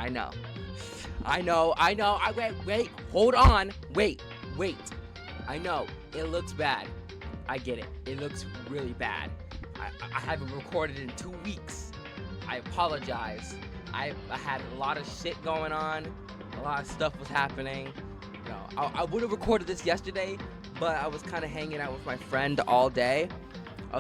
I know. Wait, hold on. Wait. I know, it looks bad. I get it. It looks really bad. I haven't recorded in 2 weeks. I apologize. I had a lot of shit going on. A lot of stuff was happening. You know, I would have recorded this yesterday, but I was kind of hanging out with my friend all day. We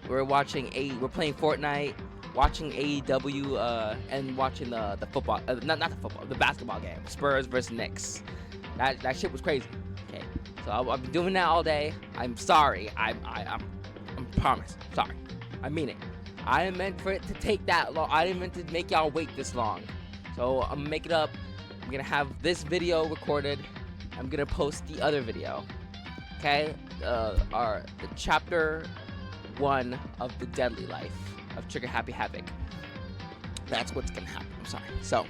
were we're playing Fortnite, watching AEW, and watching the football, not the football, the basketball game, Spurs versus Knicks. That shit was crazy. Okay, so I've been doing that all day. I'm sorry. I'm promise. Sorry. I mean it. I didn't meant for it to take that long. I didn't meant to make y'all wait this long. So I'm gonna make it up. I'm gonna have this video recorded. I'm gonna post the other video. Okay, the chapter 1 of the Deadly Life of Trigger Happy Havoc. That's what's gonna happen. I'm sorry. So,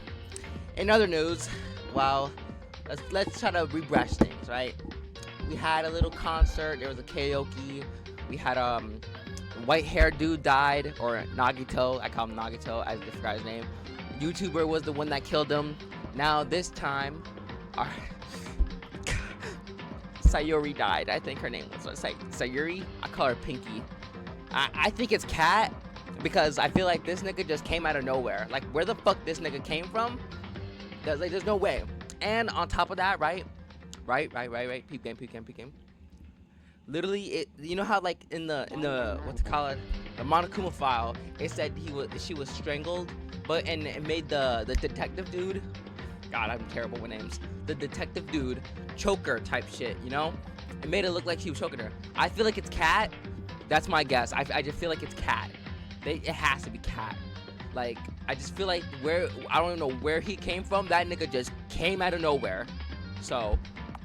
in other news, well, let's try to rebrush things, right? We had a little concert. There was a karaoke. We had white-haired dude died, or Nagito. I call him Nagito. I forgot his name. YouTuber was the one that killed him. Now this time, our Sayuri died. I think her name was Sayuri. I call her Pinky. I think it's Cat because I feel like this nigga just came out of nowhere. Like, where the fuck this nigga came from? There's no way. And on top of that, right? Peep game. Literally, you know how like in the what's it called, the Monokuma file, it said she was strangled, and it made the detective dude. God, I'm terrible with names. The detective dude, choker type shit, you know? It made it look like she was choking her. I feel like it's Cat. That's my guess. I just feel like it's Cat. It has to be Cat. Like, I just feel like I don't even know where he came from. That nigga just came out of nowhere. So,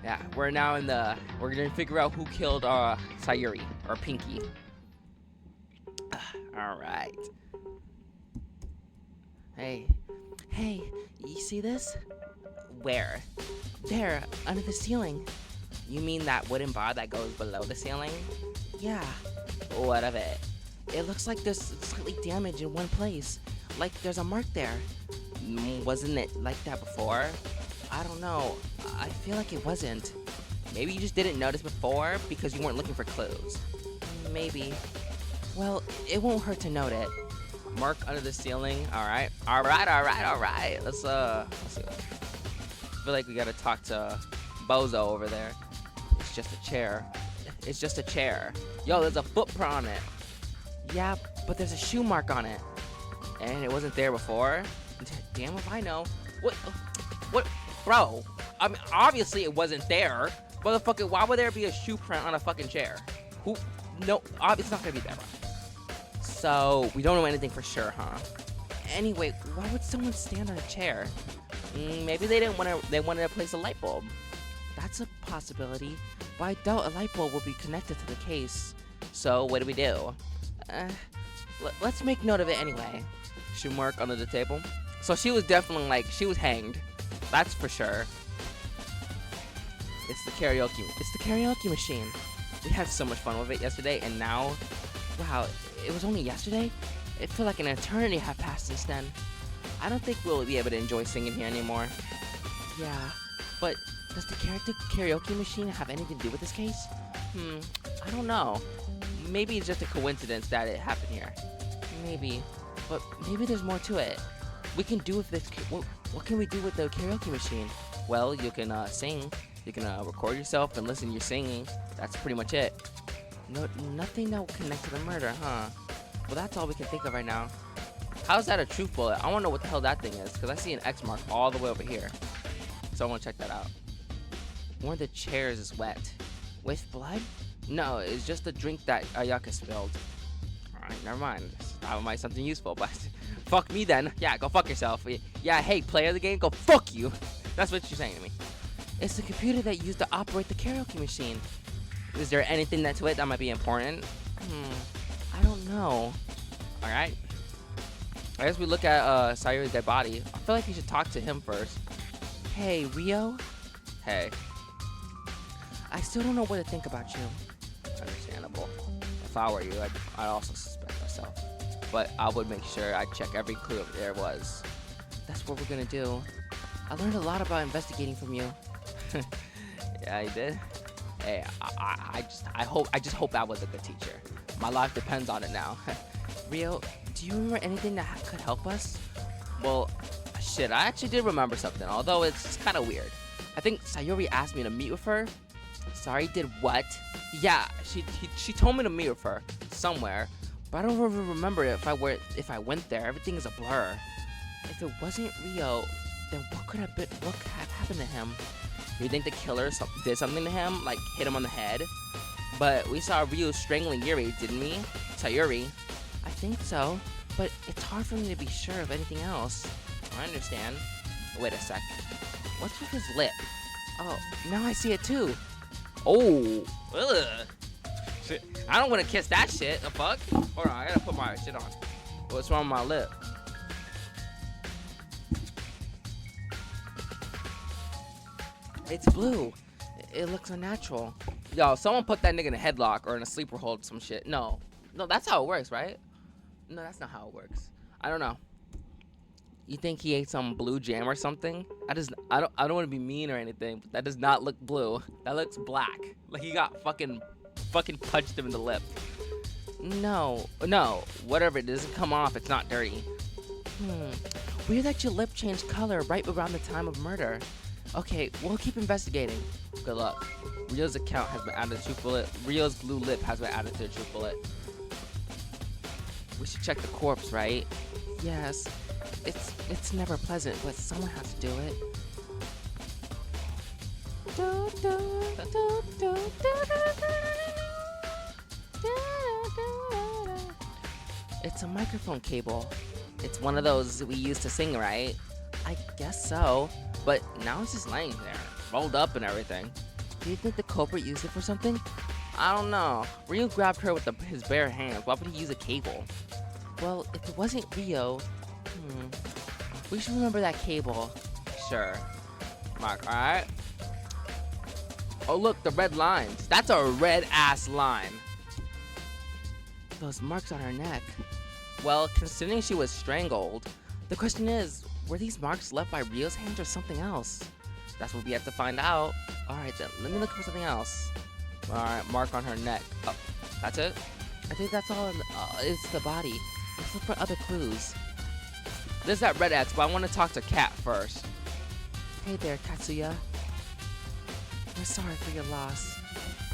yeah, we're gonna figure out who killed Sayuri or Pinky. All right. Hey, you see this? Where? There, under the ceiling. You mean that wooden bar that goes below the ceiling? Yeah. What of it? It looks like there's slightly damage in one place. Like there's a mark there. Wasn't it like that before? I don't know. I feel like it wasn't. Maybe you just didn't notice before because you weren't looking for clues. Maybe. Well, it won't hurt to note it. Mark under the ceiling. All right. Let's see. I feel like we gotta talk to Bozo over there. It's just a chair. Yo, there's a footprint on it. Yeah, but there's a shoe mark on it. And it wasn't there before. Damn if I know. What? Bro, I mean, obviously it wasn't there. Motherfucker, why would there be a shoe print on a fucking chair? No, it's not gonna be there, bro. So, we don't know anything for sure, huh? Anyway, why would someone stand on a chair? Maybe they wanted to place a light bulb. That's a possibility, but I doubt a light bulb will be connected to the case. So, what do? Let's make note of it anyway. Shoe mark under the table. So she was definitely she was hanged. That's for sure. It's the karaoke machine. We had so much fun with it yesterday, and now, wow, it was only yesterday? It felt like an eternity had passed since then. I don't think we'll be able to enjoy singing here anymore. Yeah, but does the karaoke machine have anything to do with this case? I don't know. Maybe it's just a coincidence that it happened here. Maybe, but maybe there's more to it. We can do with this. What can we do with the karaoke machine? Well, you can sing. You can record yourself and listen to your singing. That's pretty much it. No, nothing that will connect to the murder, huh? Well, that's all we can think of right now. How's that a truth bullet? I want to know what the hell that thing is, because I see an X mark all the way over here. So I want to check that out. One of the chairs is wet. With blood? No, it's just the drink that Ayaka spilled. Alright, never mind. That might be something useful, but fuck me then. Yeah, go fuck yourself. Yeah, hey, player of the game, go fuck you. That's what you're saying to me. It's the computer that you used to operate the karaoke machine. Is there anything to it that might be important? I don't know. Alright. I guess we look at Sayuri's dead body. I feel like we should talk to him first. Hey, Rio? Hey. I still don't know what to think about you. Understandable. If I were you, I'd also suspect myself. But I would make sure I check every clue if there was. That's what we're gonna do. I learned a lot about investigating from you. Yeah, you did. Hey, I just hope I was a good teacher. My life depends on it now. Rio, do you remember anything that could help us? Well, shit, I actually did remember something, although it's kind of weird. I think Sayori asked me to meet with her. Sorry, did what? Yeah, she told me to meet with her somewhere, but I don't even remember if I went there. Everything is a blur. If it wasn't Rio, then what have happened to him? You think the killer did something to him, like hit him on the head? But we saw Rio strangling Yuri, didn't we? Sayuri. I think so, but it's hard for me to be sure of anything else. I understand. Wait a sec. What's with his lip? Oh, now I see it too. Oh, ugh. Shit. I don't want to kiss that shit. The fuck? Hold on, I gotta put my shit on. What's wrong with my lip? It's blue. It looks unnatural. Yo, someone put that nigga in a headlock or in a sleeper hold, some shit. No, that's how it works, right? No, that's not how it works. I don't know. You think he ate some blue jam or something? I don't want to be mean or anything, but that does not look blue. That looks black. Like he got fucking punched him in the lip. No, whatever. It doesn't come off. It's not dirty. Weird that your lip changed color right around the time of murder. Okay, we'll keep investigating. Good luck. Rio's account has been added to the truth bullet. Rio's blue lip has been added to the truth bullet. We should check the corpse, right? Yes. It's never pleasant, but someone has to do it. It's a microphone cable. It's one of those we use to sing, right? I guess so. But now it's just laying there, rolled up and everything. Do you think the culprit used it for something? I don't know. Rio grabbed her with his bare hands. Why would he use a cable? Well, if it wasn't Rio, we should remember that cable. Sure. Mark, alright? Oh look, the red lines. That's a red ass line. Those marks on her neck. Well, considering she was strangled, the question is, were these marks left by Rio's hands or something else? That's what we have to find out. Alright then, let me look for something else. Alright, mark on her neck. Oh, that's it? I think that's all it's the body. Let's look for other clues. There's that red X, but I want to talk to Kat first. Hey there, Katsuya. We're sorry for your loss.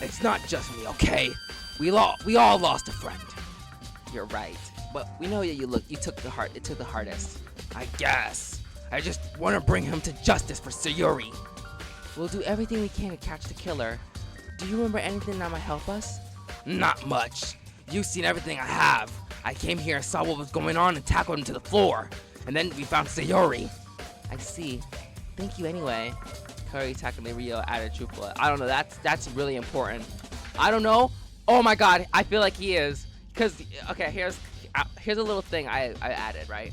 It's not just me, okay? We all lost a friend. You're right, but we know that you took the hardest. I guess. I just want to bring him to justice for Sayori. We'll do everything we can to catch the killer. Do you remember anything that might help us? Not much. You've seen everything I have. I came here and saw what was going on and tackled him to the floor. And then we found Sayori. I see. Thank you anyway. Curry tackled Rio added truth bullet. I don't know. That's really important. I don't know. Oh my god. I feel like he is. Cause okay, here's a little thing I added, right?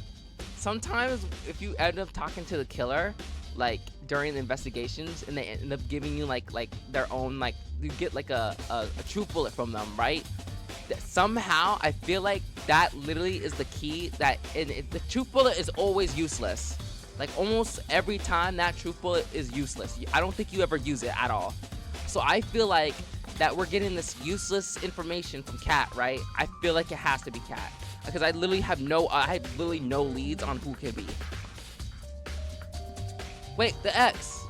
Sometimes if you end up talking to the killer, like during the investigations, and they end up giving you like their own, like you get like a truth bullet from them, right? Somehow I feel like that literally is the key. That the truth bullet is always useless. Like almost every time that truth bullet is useless. I don't think you ever use it at all. So I feel like that we're getting this useless information from Kat, right? I feel like it has to be Kat. Because I literally have no leads on who could be. Wait, the X.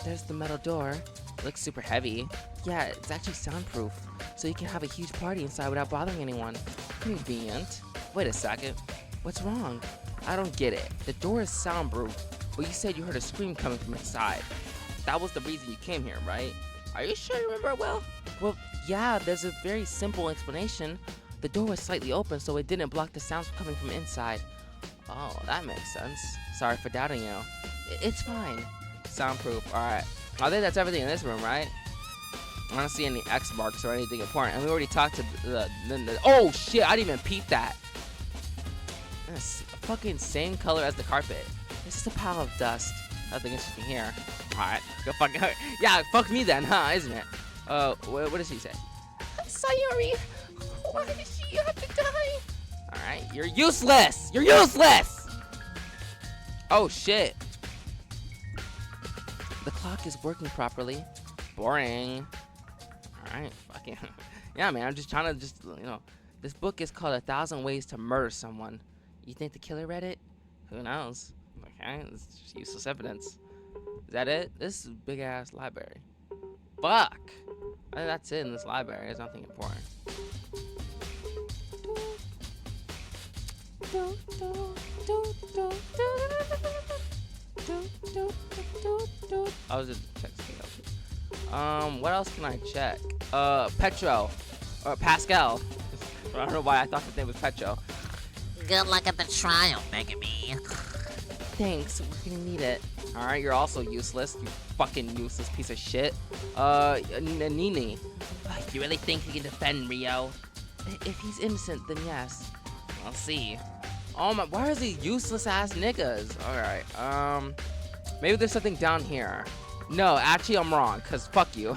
There's the metal door. It looks super heavy. Yeah, it's actually soundproof, so you can have a huge party inside without bothering anyone. Convenient. Wait a second. What's wrong? I don't get it. The door is soundproof, but you said you heard a scream coming from inside. That was the reason you came here, right? Are you sure you remember it well? Well, yeah, there's a very simple explanation. The door was slightly open, so it didn't block the sounds coming from inside. Oh, that makes sense. Sorry for doubting you. It's fine. Soundproof, alright. I think that's everything in this room, right? I don't see any X marks or anything important. And we already talked to the oh shit, I didn't even peep that. It's fucking same color as the carpet. This is a pile of dust. Nothing interesting here. Alright, go fucking yeah, fuck me then, huh, isn't it? What does she say? Sayori, why did she have to die? Alright, you're useless! You're useless! Oh shit. The clock is working properly. Boring. Alright, fucking. Yeah, man, I'm just trying to this book is called 1,000 Ways to Murder Someone. You think the killer read it? Who knows? Okay, it's just useless evidence. Is that it? This is a big ass library. Fuck! I think that's it in this library. There's nothing important. I was just texting. What else can I check? Petro. Or Pascal. I don't know why I thought his name was Petro. Good luck at the trial, Megami. Thanks, we're gonna need it. Alright, you're also useless, you fucking useless piece of shit. Nini. You really think you can defend Rio? If he's innocent, then yes. I'll see. Oh my, why is he useless ass niggas? Alright, maybe there's something down here. No, actually I'm wrong, cause fuck you.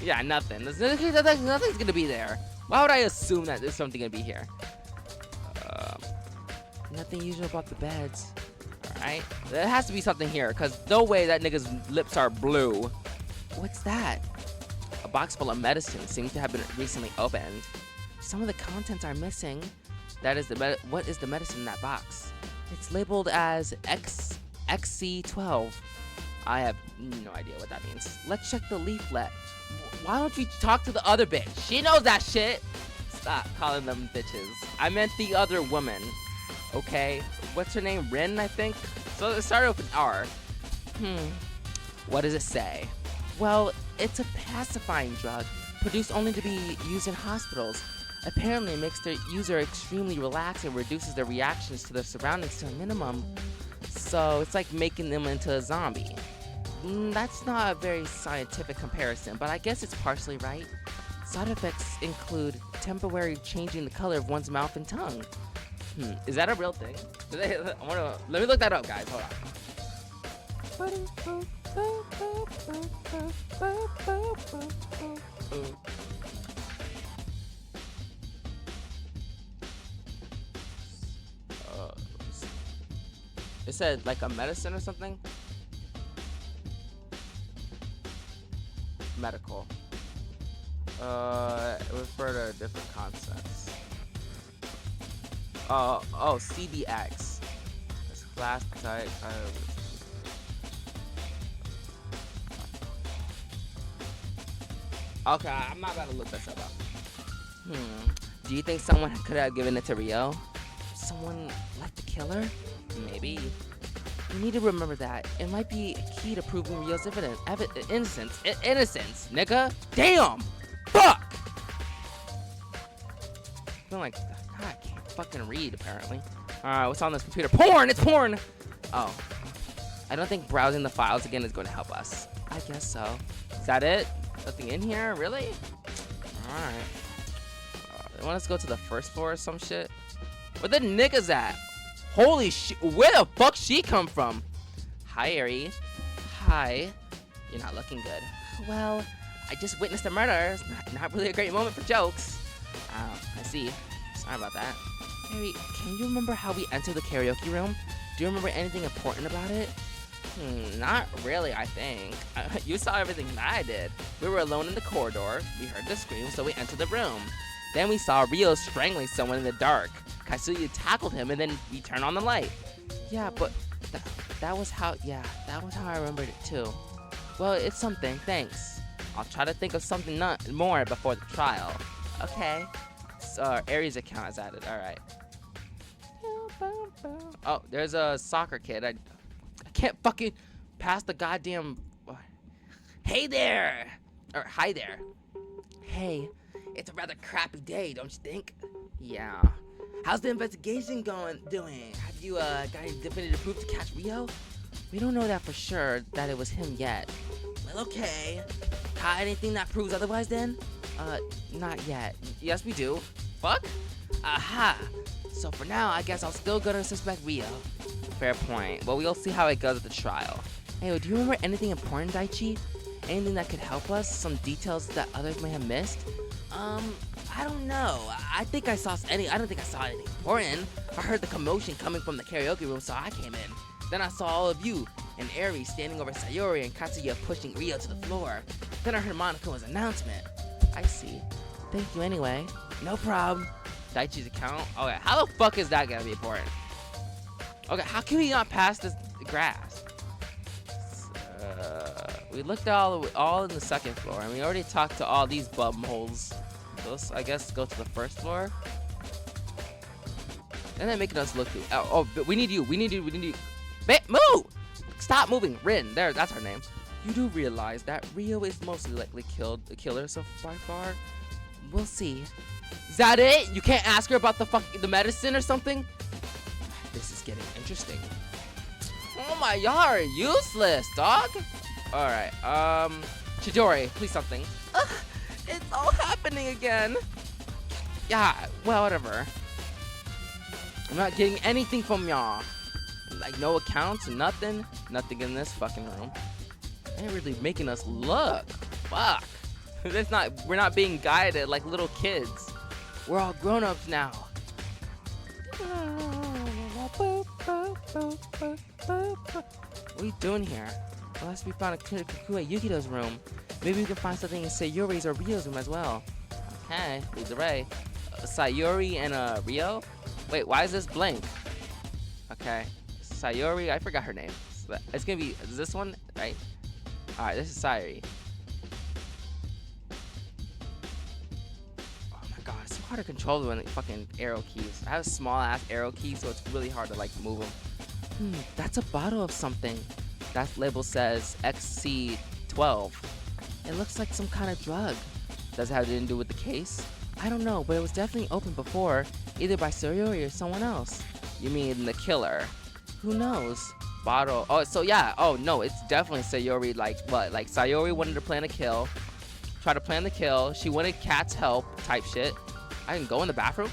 Yeah, nothing. Nothing's gonna be there. Why would I assume that there's something gonna be here? Nothing usual about the beds. Alright, there has to be something here, cause no way that nigga's lips are blue. What's that? A box full of medicine seems to have been recently opened. Some of the contents are missing. That is what is the medicine in that box? It's labeled as XC12. I have no idea what that means. Let's check the leaflet. Why don't we talk to the other bitch? She knows that shit. Stop calling them bitches. I meant the other woman. Okay. What's her name? Rin, I think? So it started with an R. What does it say? Well, it's a pacifying drug, produced only to be used in hospitals. Apparently, it makes the user extremely relaxed and reduces their reactions to their surroundings to a minimum. So it's like making them into a zombie. That's not a very scientific comparison, but I guess it's partially right. Side effects include temporary changing the color of one's mouth and tongue. Is that a real thing? Let me look that up, guys. Hold on. It said like a medicine or something? Medical. It referred to different concepts. Oh, CDX. It's class type. Okay, I'm not gonna look this up. Do you think someone could have given it to Rio? Someone like the killer? Maybe. You need to remember that. It might be a key to proving Rio's innocence. Innocence, nigga. Damn! Fuck! I feel like, God, I can't fucking read, apparently. Alright, what's on this computer? Porn! It's porn! Oh. I don't think browsing the files again is going to help us. I guess so. Is that it? Nothing in here? Really? Alright. You want us to go to the first floor or some shit? Where the niggas at? Holy shit, where the fuck she come from? Hi, Ari. Hi. You're not looking good. Well, I just witnessed a murder. It's not really a great moment for jokes. I see. Sorry about that. Ari, can you remember how we entered the karaoke room? Do you remember anything important about it? Not really, I think. You saw everything that I did. We were alone in the corridor. We heard the scream, so we entered the room. Then we saw Rio strangling someone in the dark. Kaisuya tackled him, and then we turned on the light. Yeah, but that was how I remembered it too. Well, it's something, thanks. I'll try to think of something more before the trial. Okay. So, Aries account is added, alright. Oh, there's a soccer kid. I can't fucking pass the goddamn... Hey there! Or, hi there. Hey, it's a rather crappy day, don't you think? Yeah. How's the investigation doing? Have you got any definitive proof to catch Rio? We don't know that for sure that it was him yet. Well, okay. Got anything that proves otherwise then? Not yet. Yes, we do. Fuck? Aha! So for now, I guess I'm still gonna suspect Rio. Fair point. Well, we'll see how it goes at the trial. Hey, do you remember anything important, Daichi? Anything that could help us? Some details that others may have missed? I I don't know. I think I saw any. I don't think I saw anything important. I heard the commotion coming from the karaoke room, so I came in. Then I saw all of you and Eri standing over Sayori and Katsuya pushing Rio to the floor. Then I heard Monaco's announcement. I see. Thank you anyway. No problem. Daichi's account? Okay, how the fuck is that gonna be important? Okay, how can we not pass this grass? We looked all in the second floor, and we already talked to all these bum holes. So let's, I guess, go to the first floor. And then making us look through. But we need you. We need you. We need you. Move! Stop moving. Rin. There, that's her name. You do realize that Rio is mostly likely the killer so by far? We'll see. Is that it? You can't ask her about the medicine or something? This is getting interesting. Oh my, y'all are useless, dog. Alright, Chidori, please something. It's all happening again. Yeah, well, whatever. I'm not getting anything from y'all. Like, no accounts, nothing. Nothing in this fucking room. They're really making us look. Fuck. We're not being guided like little kids. We're all grown-ups now. What are you doing here? Well, last we found a clear Kukue Yukito's room. Maybe we can find something in Sayori's or Rio's room as well. Okay, lead the way. Sayori and Rio? Wait, why is this blank? Okay, Sayori, I forgot her name. It's gonna be this one, right? Alright, this is Sayori. Oh my god, it's so hard to control when fucking arrow keys. I have a small ass arrow key, so it's really hard to like move them. That's a bottle of something. That label says XC12. It looks like some kind of drug. Does it have anything to do with the case? I don't know, but it was definitely opened before, either by Sayori or someone else. You mean the killer? Who knows? Bottle. Oh, so yeah. Oh no, it's definitely Sayori. Like what? Like Sayori wanted to plan a kill. Try to plan the kill. She wanted Kat's help. Type shit. I can go in the bathroom.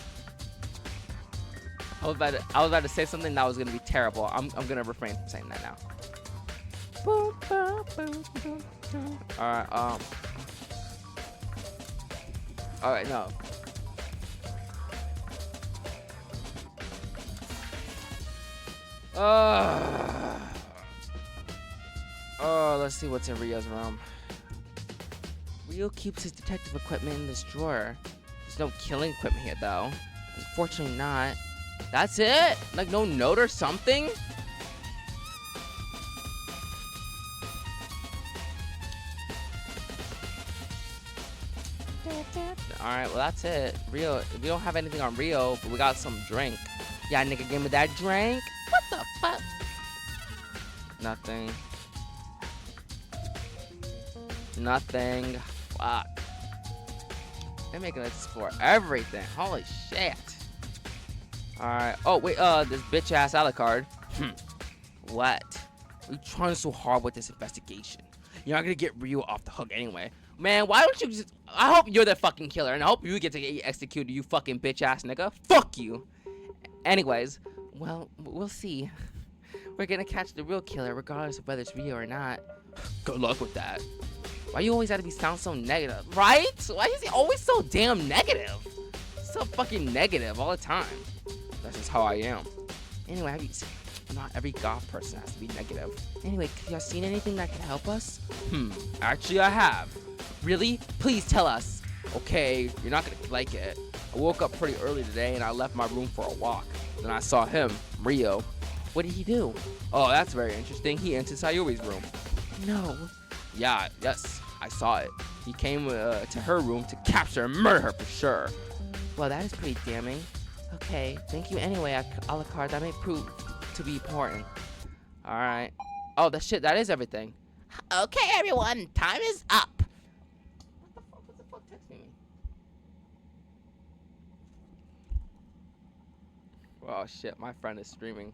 I was about to say something that was gonna be terrible. I'm gonna refrain from saying that now. Alright, alright, no. Oh, let's see what's in Rio's room. Rio keeps his detective equipment in this drawer. There's no killing equipment here, though. Unfortunately not. That's it? Like no note or something? Alright, well that's it. Rio, we don't have anything on Rio, but we got some drink. Yeah, nigga, give me that drink. What the fuck? Nothing. Nothing. Fuck. They're making us explore everything. Holy shit. Alright. Oh, wait, this bitch ass Alucard. What? We're trying so hard with this investigation. You're not gonna get Rio off the hook anyway. Man, why don't you just... I hope you're the fucking killer, and I hope you get to get executed, you fucking bitch ass nigga. Fuck you. Anyways, well, we'll see. We're gonna catch the real killer, regardless of whether it's Rio or not. Good luck with that. Why you always have to sound so negative, right? Why is he always so damn negative? So fucking negative all the time. That's just how I am. Anyway, have you seen... Not every goth person has to be negative. Anyway, have y'all seen anything that can help us? Actually I have. Really? Please tell us. Okay, you're not gonna like it. I woke up pretty early today and I left my room for a walk. Then I saw him, Rio. What did he do? Oh, that's very interesting. He entered Sayori's room. No. Yeah, yes, I saw it. He came to her room to capture and murder her for sure. Well, that is pretty damning. Okay, thank you anyway, Alucard. That may prove to be important. Alright. Oh, that is everything. Okay, everyone, time is up. What the fuck texting me? Oh shit, my friend is streaming.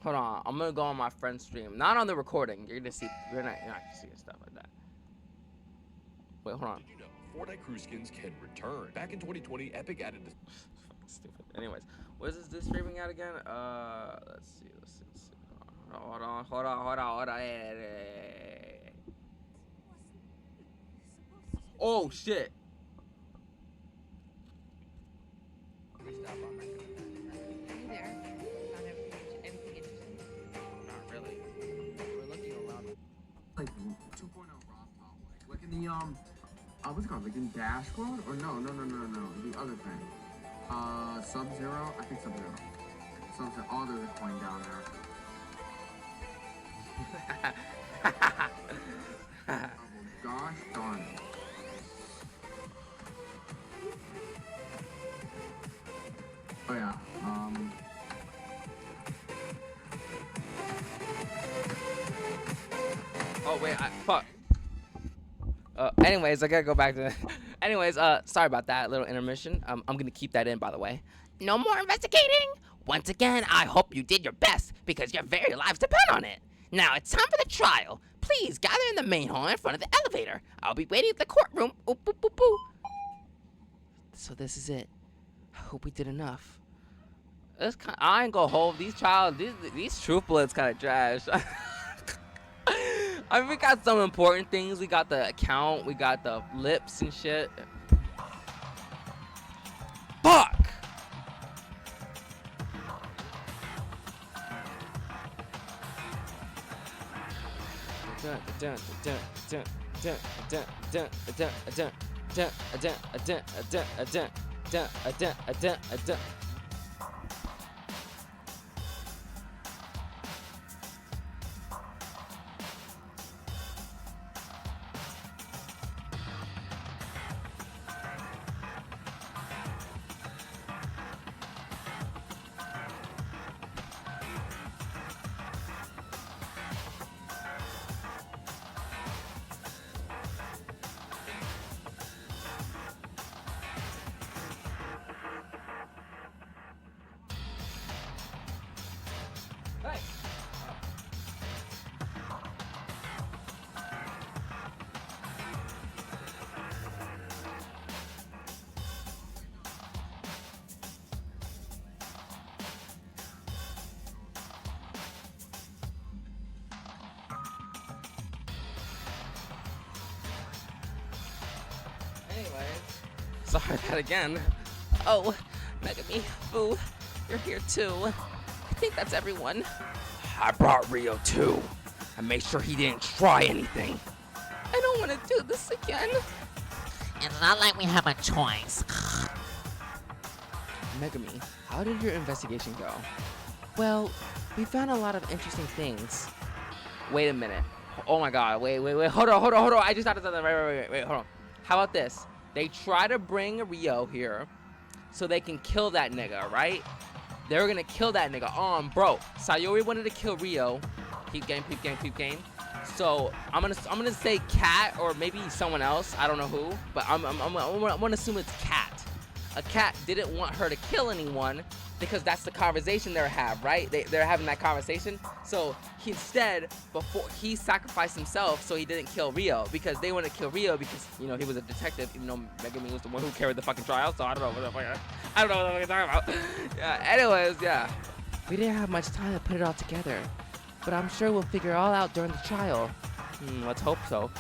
Hold on, I'm gonna go on my friend's stream. Not on the recording. You're gonna see. You're not gonna see stuff like that. Wait, hold on. Did you know Fortnite crew skins can return? Back in 2020, Epic added this. Stupid. Anyways, what is this streaming at again? Let's see. Hold on. Hey. Oh shit. Hey there. Found anything interesting? Not really. We're looking around. Like 2.0 raw power. Like in the what's it called? Like in Dash World? Or no. The other thing. Sub-Zero? I think Sub-Zero. Sub-Zero. Oh, there's a coin down there. Oh, gosh darn it. Oh yeah. Oh wait, fuck. Anyways, I gotta go back to. Anyways, sorry about that little intermission. I'm gonna keep that in, by the way. No more investigating? Once again, I hope you did your best because your very lives depend on it. Now it's time for the trial. Please gather in the main hall in front of the elevator. I'll be waiting at the courtroom. Oop, boop, boop, boop. So this is it. I hope we did enough. I ain't gonna hold these these truth bullets kind of trash. I mean, we got some important things. We got the account. We got the lips and shit. Fuck! Hey. Anyways, sorry that again. Oh, Megami, Boo, you're here too. I think that's everyone. I brought Rio too. I made sure he didn't try anything. I don't want to do this again. It's not like we have a choice. Megami, how did your investigation go? Well, we found a lot of interesting things. Wait a minute. Oh my god, wait. Hold on. I just thought of something. Wait, hold on. How about this? They try to bring Rio here so they can kill that nigga, right? They were gonna kill that nigga. Bro, Sayori wanted to kill Rio. Peep game. So I'm gonna say Cat or maybe someone else. I don't know who, but I'm gonna assume it's Cat. A cat didn't want her to kill anyone because that's the conversation they're having, right? They're having that conversation. So before he sacrificed himself so he didn't kill Rio because they wanted to kill Rio because, you know, he was a detective, even though Megami was the one who carried the fucking trial. So I don't know what the fuck I'm talking about. Yeah, anyways, yeah. We didn't have much time to put it all together, but I'm sure we'll figure it all out during the trial. Let's hope so.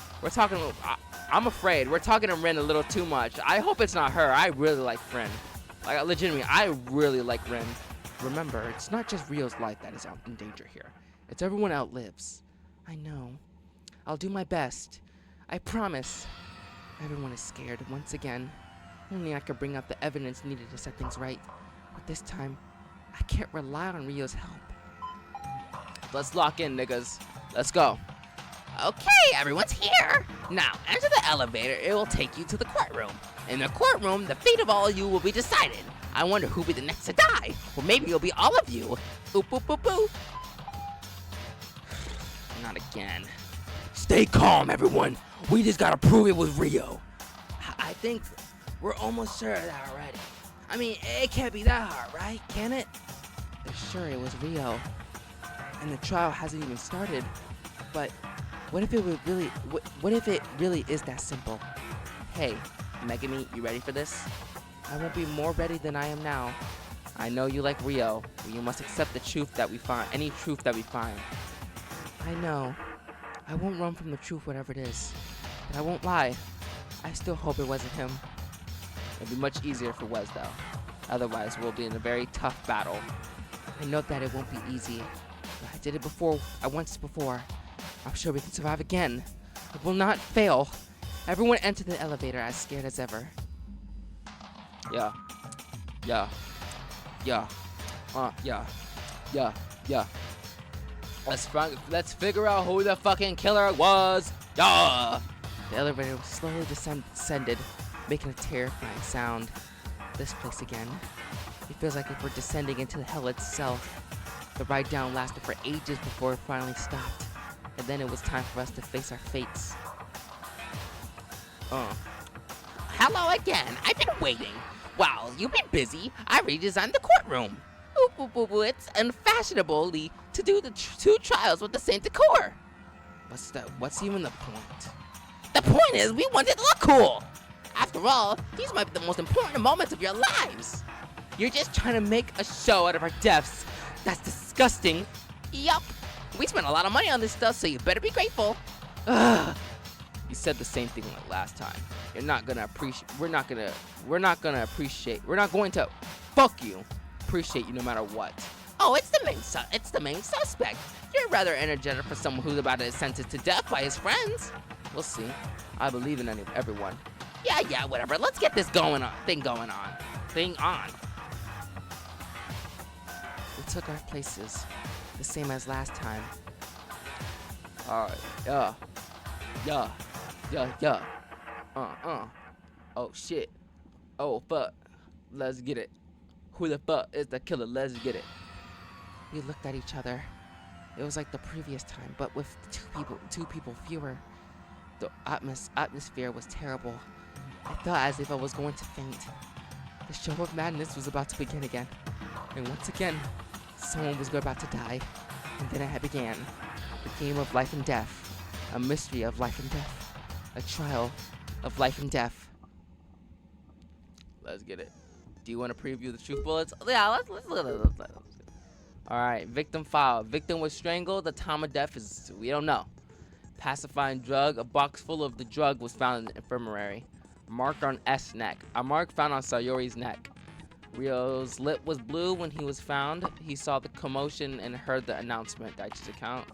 I'm afraid we're talking to Rin a little too much. I hope it's not her. I really like Rin. Like, legitimately, I really like Rin. Remember, it's not just Rio's life that is out in danger here. It's everyone outlives. I know. I'll do my best. I promise. Everyone is scared once again. Only I could bring up the evidence needed to set things right. But this time, I can't rely on Rio's help. Let's lock in, niggas. Let's go. Okay, everyone's here. Now, enter the elevator. It will take you to the courtroom. In the courtroom, the fate of all of you will be decided. I wonder who'll be the next to die. Or maybe it'll be all of you. Oop, oop, oop, oop. Not again. Stay calm, everyone. We just gotta prove it was Rio. I think we're almost sure of that already. I mean, it can't be that hard, right? Can it? They're sure it was Rio. And the trial hasn't even started. But what if it really is that simple? Hey, Megami, you ready for this? I won't be more ready than I am now. I know you like Rio, but you must accept the truth that we find, any truth that we find. I know. I won't run from the truth, whatever it is. But I won't lie. I still hope it wasn't him. It'll be much easier if it was, though. Otherwise, we'll be in a very tough battle. I know that it won't be easy. But I did it before, once before. I'm sure we can survive again. It will not fail. Everyone entered the elevator as scared as ever. Yeah. Yeah. Yeah. Yeah. Let's figure out who the fucking killer was. Yeah. The elevator slowly descended, making a terrifying sound. This place again. It feels like if we're descending into the hell itself. The ride down lasted for ages before it finally stopped. And then it was time for us to face our fates. Hello again. I've been waiting. Wow, you've been busy. I redesigned the courtroom. It's unfashionable to do the two trials with the same decor. What's even the point? The point is, we want it to look cool. After all, these might be the most important moments of your lives. You're just trying to make a show out of our deaths. That's disgusting. Yup. We spent a lot of money on this stuff, so you better be grateful. Ugh. You said the same thing like last time. You're not gonna appreciate. We're not going to fuck you. Appreciate you no matter what. Oh, it's the main suspect. You're rather energetic for someone who's about to be sentenced to death by his friends. We'll see. I believe in everyone. Yeah, whatever. Let's get this thing on. We took our places, the same as last time. Alright, yeah. Oh shit. Oh fuck. Let's get it. Who the fuck is the killer? Let's get it. We looked at each other. It was like the previous time, but with two people fewer. The atmosphere was terrible. I felt as if I was going to faint. The show of madness was about to begin again. And once again, someone was about to die. And then it began. The game of life and death. A mystery of life and death. A trial of life and death. Let's get it. Do you want to preview the truth bullets? Yeah, let's Alright, victim file. Victim was strangled. The time of death is, we don't know. Pacifying drug. A box full of the drug was found in the infirmary. Mark on S neck. A mark found on Sayori's neck. Rio's lip was blue when he was found. He saw the commotion and heard the announcement. Daichi's account.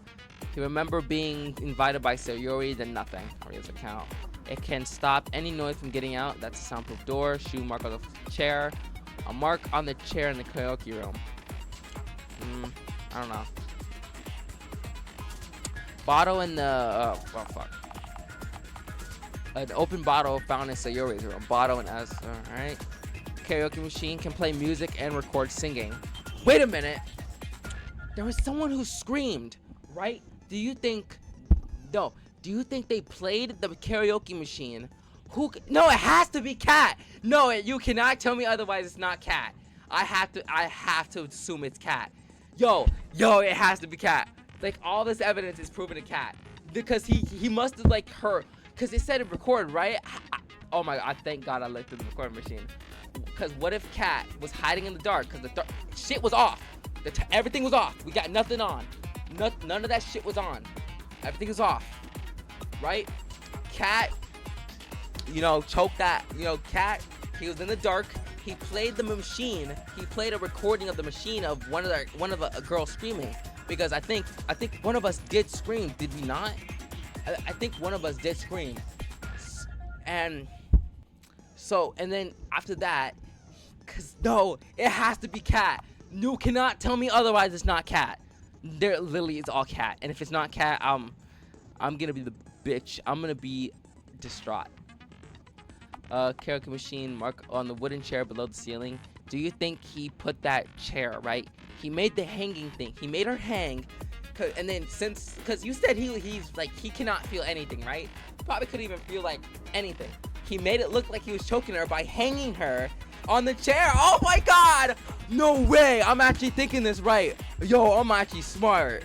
He remembered being invited by Sayori, then nothing. Rio's account. It can stop any noise from getting out. That's a soundproof door. Shoe mark on the chair. A mark on the chair in the karaoke room. I don't know. Bottle in the oh fuck. An open bottle found in Sayori's room. Bottle and S. Alright. Karaoke machine can play music and record singing. Wait a minute. There was someone who screamed, right? Do you think they played the karaoke machine? No, it has to be Cat. No, you cannot tell me otherwise. It's not Cat. I have to assume it's Cat. Yo, it has to be Cat. Like, all this evidence is proving a Cat. Because he must have, like, heard. Because it said it recorded, right? Oh my god, thank god I looked at the recording machine. Because what if Cat was hiding in the dark? Because the shit was off. Everything was off. We got nothing on. None of that shit was on. Everything is off. Right? Cat, choked that. Cat, he was in the dark. He played the machine. He played a recording of the machine of one of the girls screaming. Because I think one of us did scream. Did we not? I think one of us did scream. And then after that, no, it has to be Cat. You cannot tell me otherwise. It's not Cat. There literally is all Cat. And if it's not Cat, I'm gonna be the bitch. I'm gonna be distraught. Karaoke machine mark on the wooden chair below the ceiling. Do you think he put that chair, right? He made the hanging thing. He made her hang. And then because you said he's like, he cannot feel anything, right? Probably couldn't even feel like anything. He made it look like he was choking her by hanging her on the chair. Oh my god! No way! I'm actually thinking this right. Yo, I'm actually smart.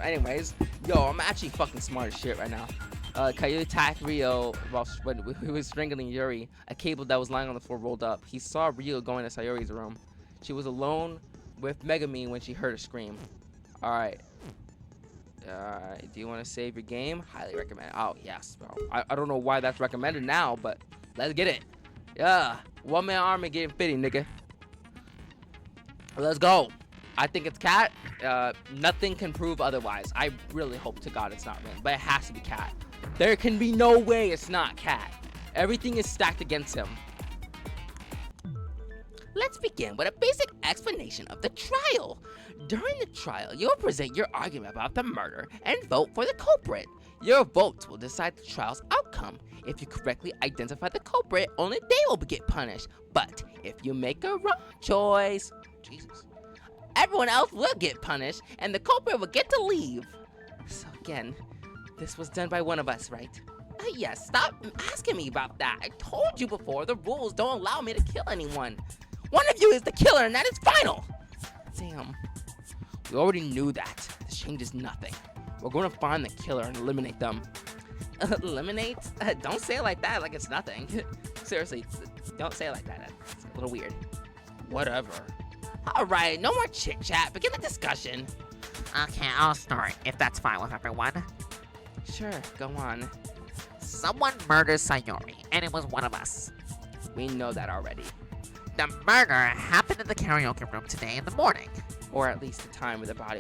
Anyways, yo, I'm actually fucking smart as shit right now. Caillou attacked Rio when he was strangling Yuri. A cable that was lying on the floor rolled up. He saw Rio going to Sayori's room. She was alone with Megami when she heard a scream. Alright. Do you want to save your game? Highly recommend. Oh, yes, bro. I don't know why that's recommended now, but let's get it. Yeah. One-man army getting fitting, nigga. Let's go. I think it's Cat. Nothing can prove otherwise. I really hope to God it's not Rin, but it has to be Cat. There can be no way it's not Cat. Everything is stacked against him. Let's begin with a basic explanation of the trial. During the trial, you'll present your argument about the murder and vote for the culprit. Your votes will decide the trial's outcome. If you correctly identify the culprit, only they will get punished. But if you make a wrong choice, Jesus, everyone else will get punished, and the culprit will get to leave. So again, this was done by one of us, right? Yes, stop asking me about that. I told you before, the rules don't allow me to kill anyone. One of you is the killer, and that is final. Damn. We already knew that. This changes nothing. We're going to find the killer and eliminate them. Eliminate? Don't say it like that, like it's nothing. Seriously, don't say it like that. It's a little weird. Whatever. Alright, no more chit-chat. Begin the discussion. Okay, I'll start, if that's fine with everyone. Sure, go on. Someone murdered Sayori, and it was one of us. We know that already. The murder happened in the karaoke room today in the morning. Or at least the time where the body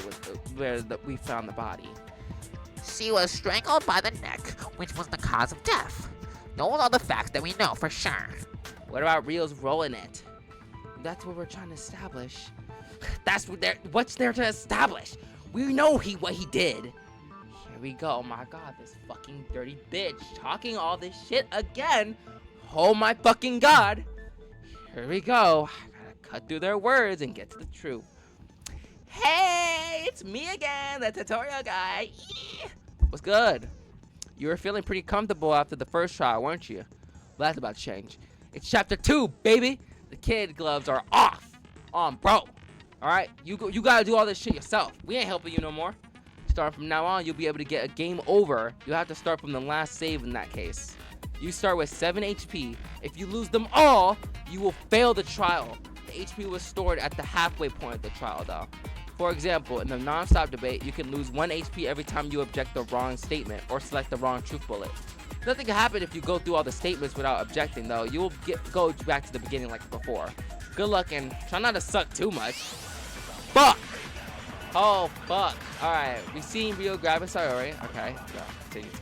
was, we found the body. She was strangled by the neck, which was the cause of death. Those are the facts that we know for sure. What about Rio's role in it? That's what we're trying to establish. What's there to establish? We know what he did. Here we go. Oh my god, this fucking dirty bitch talking all this shit again. Oh my fucking god. Here we go. I gotta cut through their words and get to the truth. Hey, it's me again, the tutorial guy. What's good? You were feeling pretty comfortable after the first trial, weren't you? Well, that's about to change. It's chapter 2, baby. The kid gloves are off. Bro. Alright? You gotta do all this shit yourself. We ain't helping you no more. Starting from now on, you'll be able to get a game over. You'll have to start from the last save in that case. You start with 7 HP. If you lose them all, you will fail the trial. The HP was stored at the halfway point of the trial, though. For example, in the non-stop debate, you can lose 1 HP every time you object the wrong statement or select the wrong truth bullet. Nothing can happen if you go through all the statements without objecting, though. You will go back to the beginning like before. Good luck and try not to suck too much. Fuck! Oh, fuck. Alright, we've seen Rio grabbing Sayori. Okay, yeah,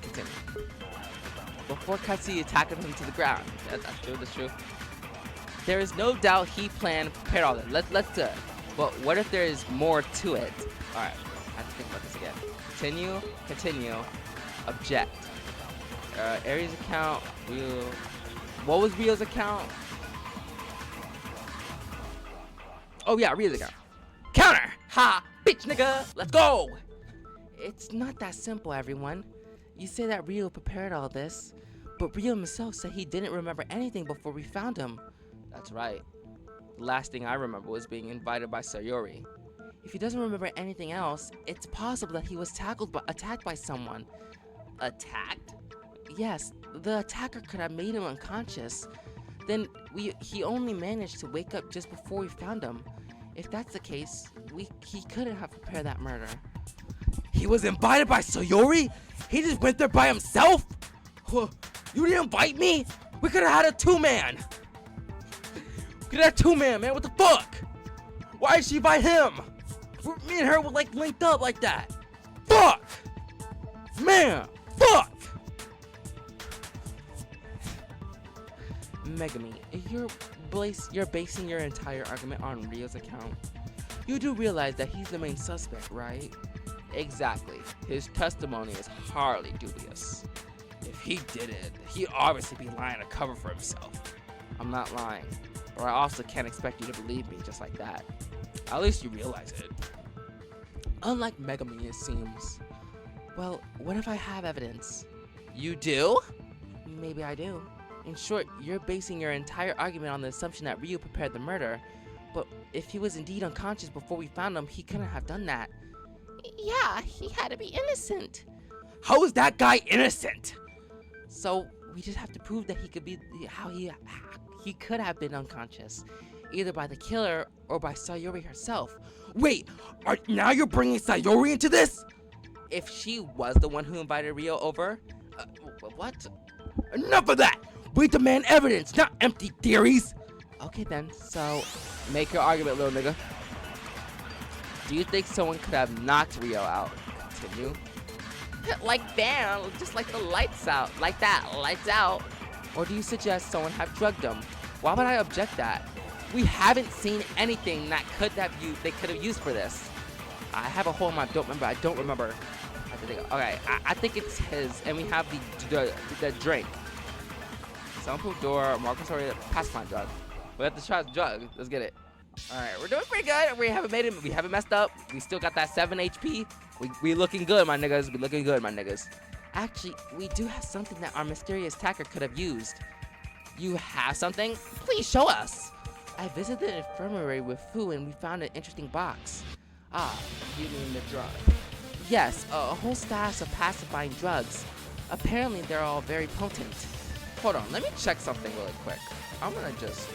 continue. Before Katsuki attacking him to the ground. That's true. There is no doubt he planned, prepared all that. Let's do it. But what if there is more to it? Alright, I have to think about this again. Continue, object. Aries account, Rio. What was Rio's account? Oh yeah, Rio's account. Counter! Ha! Bitch nigga! Let's go! It's not that simple, everyone. You say that Rio prepared all this, but Rio himself said he didn't remember anything before we found him. That's right. The last thing I remember was being invited by Sayori. If he doesn't remember anything else, it's possible that he was attacked by someone. Attacked? Yes, the attacker could have made him unconscious. Then he only managed to wake up just before we found him. If that's the case, he couldn't have prepared that murder. He was invited by Sayori? He just went there by himself? You didn't invite me? We could have had a 2-man. We could have had 2-man, man. What the fuck? Why did she invite him? Me and her were like linked up like that. Fuck! Man, fuck! Megami, you're basing your entire argument on Rio's account. You do realize that he's the main suspect, right? Exactly. His testimony is hardly dubious. If he did it, he'd obviously be lying to cover for himself. I'm not lying, but I also can't expect you to believe me just like that. At least you realize it. Unlike Megami, it seems. Well, what if I have evidence? You do? Maybe I do. In short, you're basing your entire argument on the assumption that Ryu prepared the murder. But if he was indeed unconscious before we found him, he couldn't have done that. Yeah, he had to be innocent. How is that guy innocent? So we just have to prove that he could be how he could have been unconscious, either by the killer or by Sayori herself. Wait, now you're bringing Sayori into this? If she was the one who invited Rio over, what? Enough of that! We demand evidence, not empty theories! Okay then, so make your argument, little nigga. Do you think someone could have knocked Rio out? Continue. Like bam, just like the lights out, like that, lights out. Or do you suggest someone have drugged him? Why would I object that? We haven't seen anything that they could have used for this. I have a hole in my I don't remember. Okay, I think it's his, and we have the drink. Soundproof door, Marcus already pacifying drug. We have to try the drug. Let's get it. All right, we're doing pretty good. We haven't messed up. We still got that 7 HP. We looking good, my niggas. We looking good, my niggas. Actually, we do have something that our mysterious attacker could have used. You have something? Please show us. I visited the infirmary with Fu and we found an interesting box. Ah, you mean the drug? Yes, a whole stash of pacifying drugs. Apparently, they're all very potent. Hold on, let me check something really quick. I'm gonna just...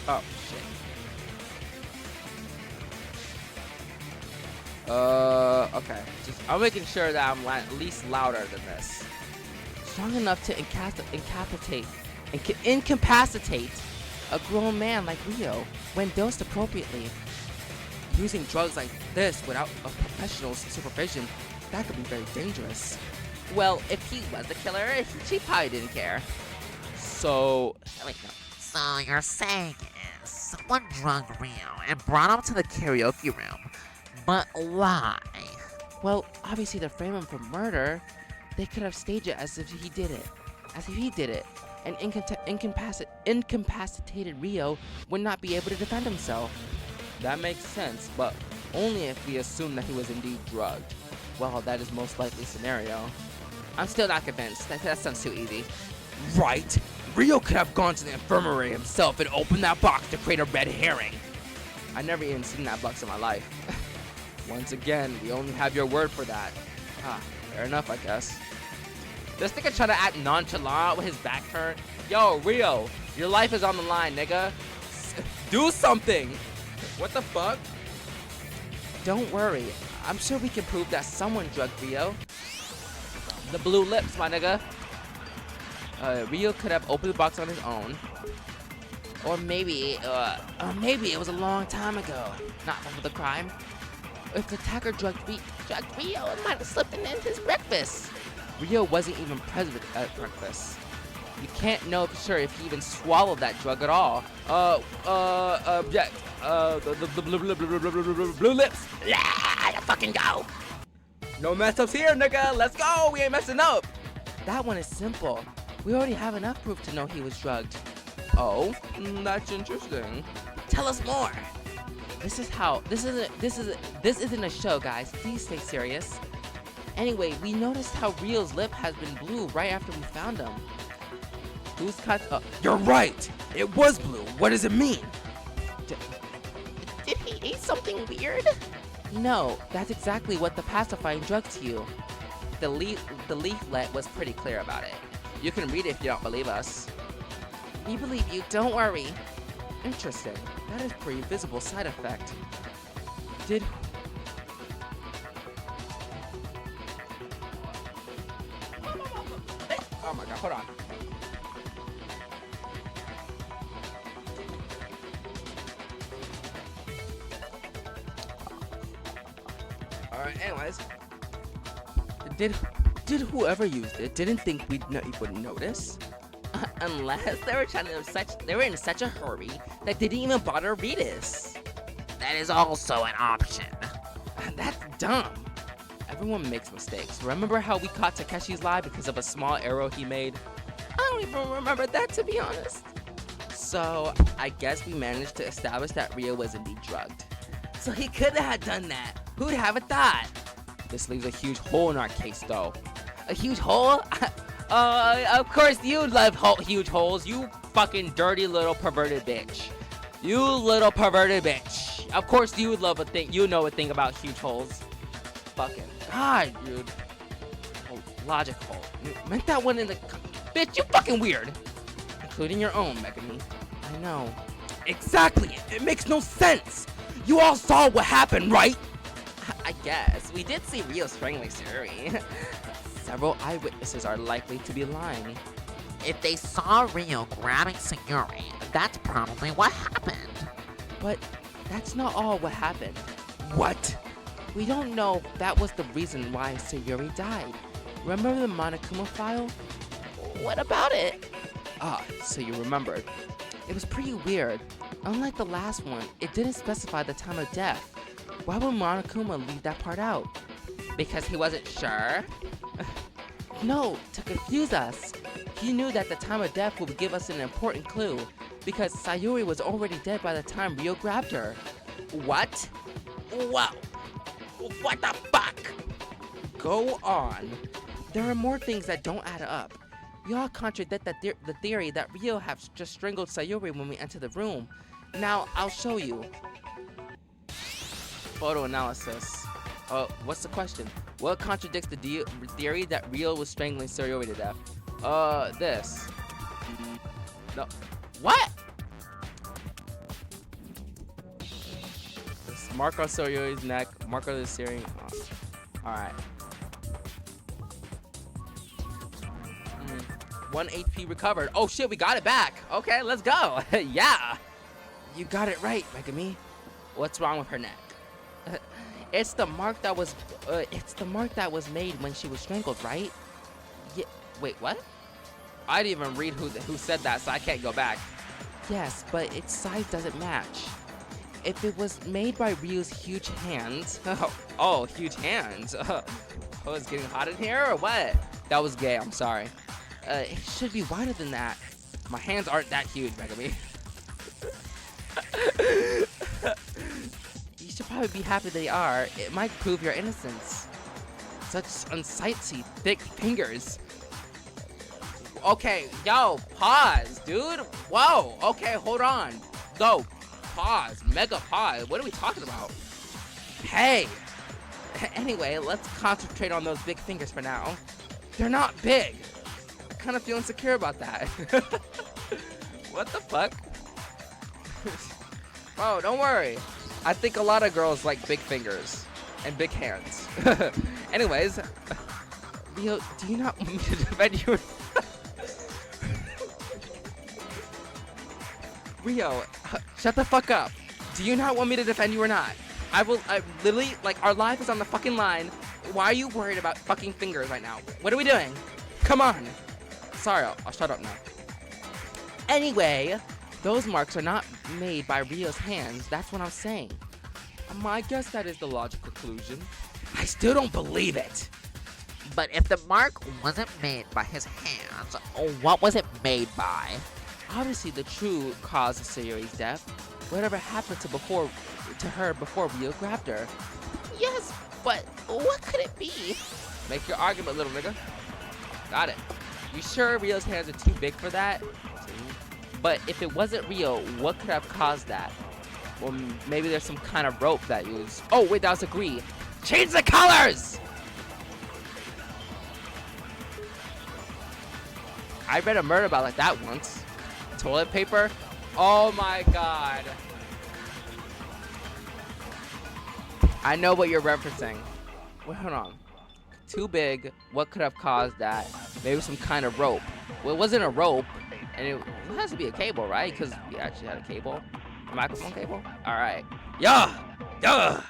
Oh, shit. Okay. I'm making sure that I'm at least louder than this. Strong enough to incapacitate a grown man like Rio when dosed appropriately. Using drugs like this without a professional's supervision, that could be very dangerous. Well, if he was the killer, she probably didn't care. So, wait, no. So you're saying is someone drugged Rio and brought him to the karaoke room, but why? Well, obviously to frame him for murder, they could have staged it as if he did it. And incapacitated Rio would not be able to defend himself. That makes sense, but only if we assume that he was indeed drugged. Well, that is most likely scenario. I'm still not convinced. That sounds too easy. Right? Rio could have gone to the infirmary himself and opened that box to create a red herring. I never even seen that box in my life. Once again, we only have your word for that. Ah, fair enough, I guess. This nigga trying to act nonchalant with his back turned. Yo, Rio, your life is on the line, nigga. Do something! What the fuck? Don't worry. I'm sure we can prove that someone drugged Rio. The blue lips, my nigga. Rio could have opened the box on his own. Or maybe it was a long time ago. Not before the crime. If the attacker drugged Rio, it might have slipped into his breakfast. Rio wasn't even present at breakfast. You can't know for sure if he even swallowed that drug at all. The blue lips. Yeah, fucking go. No mess ups here, nigga. Let's go. We ain't messing up. That one is simple. We already have enough proof to know he was drugged. Oh, that's interesting. Tell us more. This isn't a show, guys. Please stay serious. Anyway, we noticed how Rio's lip has been blue right after we found him. Who's cut? You're right. It was blue. What does it mean? Did he eat something weird? No, that's exactly what the pacifying drug to you. The leaflet was pretty clear about it. You can read it if you don't believe us. We believe you, don't worry. Interesting. That is pretty visible side effect. Oh my god, hold on. Alright, anyways. Did whoever used it didn't think we would notice? Unless they were in such a hurry that they didn't even bother to read us. That is also an option. That's dumb. Everyone makes mistakes. Remember how we caught Takeshi's lie because of a small arrow he made? I don't even remember that, to be honest. So, I guess we managed to establish that Rio was indeed drugged. So he couldn't have done that. Who'd have a thought? This leaves a huge hole in our case, though. A huge hole? Of course you love huge holes, you fucking dirty little perverted bitch. You little perverted bitch. Of course you would love a thing, you know a thing about huge holes. Fucking God, dude. logical. You meant that one in the... Bitch, you fucking weird! Including your own, Megami. I know. Exactly! It makes no sense! You all saw what happened, right? I guess. We did see Rio strangling Sayuri. Several eyewitnesses are likely to be lying. If they saw Rio grabbing Sayuri, that's probably what happened. But that's not all what happened. What? We don't know if that was the reason why Sayuri died. Remember the Monokuma file? What about it? Ah, so you remembered. It was pretty weird. Unlike the last one, it didn't specify the time of death. Why would Monokuma leave that part out? Because he wasn't sure? No, to confuse us. He knew that the time of death would give us an important clue, because Sayuri was already dead by the time Rio grabbed her. What? Whoa. What the fuck? Go on. There are more things that don't add up. Y'all contradict the theory that Rio has just strangled Sayuri when we enter the room. Now, I'll show you. Photo analysis. What's the question? What contradicts the theory that Rio was strangling Sayuri to death? This. No. What? This mark on Sayuri's neck, mark on the Sayuri. Oh. Alright. 1 HP recovered. Oh shit, we got it back. Okay, let's go. Yeah. You got it right, Megami. What's wrong with her neck? It's the mark that was made when she was strangled, right? Yeah. Wait, what? I didn't even read who said that, so I can't go back. Yes, but its size doesn't match. If it was made by Ryu's huge hands, oh, huge hands. Oh, it's getting hot in here or what? That was gay. I'm sorry. It should be wider than that. My hands aren't that huge, Megami. You should probably be happy they are. It might prove your innocence. Such unsightly, thick fingers. Okay, yo, pause, dude. Whoa, okay, hold on. Go, pause, mega pause. What are we talking about? Hey. Anyway, let's concentrate on those big fingers for now. They're not big. I kind of feel insecure about that. What the fuck? Oh, don't worry. I think a lot of girls like big fingers and big hands. Anyways, Leo, do you not want me to defend you? Rio, shut the fuck up. Do you not want me to defend you or not? I literally, like, our life is on the fucking line. Why are you worried about fucking fingers right now? What are we doing? Come on. Sorry, I'll shut up now. Anyway, those marks are not made by Rio's hands. That's what I'm saying. I guess that is the logical conclusion. I still don't believe it. But if the mark wasn't made by his hands, what was it made by? Obviously, the true cause of Sayuri's death. Whatever happened to her before Rio grabbed her. Yes, but what could it be? Make your argument, little nigga. Got it. You sure Rio's hands are too big for that? But if it wasn't Rio, what could have caused that? Well, maybe there's some kind of rope that used. Oh, wait, that was a green. Change the colors! I read a murder about like that once. Toilet paper? Oh my god. I know what you're referencing. Wait, hold on. Too big. What could have caused that? Maybe some kind of rope. Well, it wasn't a rope. And it has to be a cable, right? Because we actually had a cable. A microphone cable? Alright. Yeah! Yeah!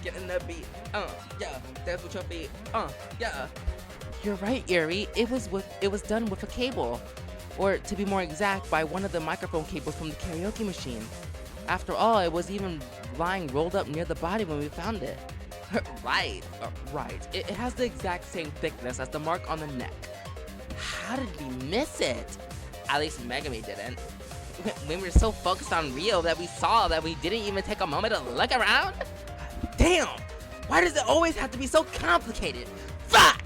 Get in that beat. Yeah. That's what your beat. Yeah. You're right, Yuri. It was done with a cable. Or to be more exact, by one of the microphone cables from the karaoke machine. After all, it was even lying rolled up near the body when we found it. Right. Right. It has the exact same thickness as the mark on the neck. How did we miss it? At least Megami didn't. When we were so focused on Rio that we saw that we didn't even take a moment to look around? Damn! Why does it always have to be so complicated? Fuck!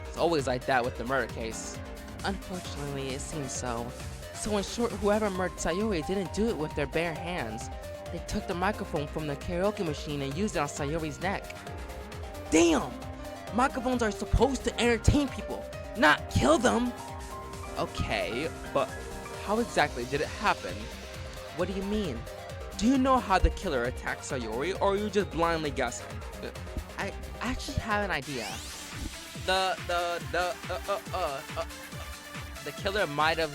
It's always like that with the murder case. Unfortunately, it seems so. So in short, whoever murdered Sayuri didn't do it with their bare hands. They took the microphone from the karaoke machine and used it on Sayuri's neck. Damn! Microphones are supposed to entertain people, not kill them! Okay, but how exactly did it happen? What do you mean? Do you know how the killer attacked Sayori, or are you just blindly guessing? I actually have an idea. The killer might have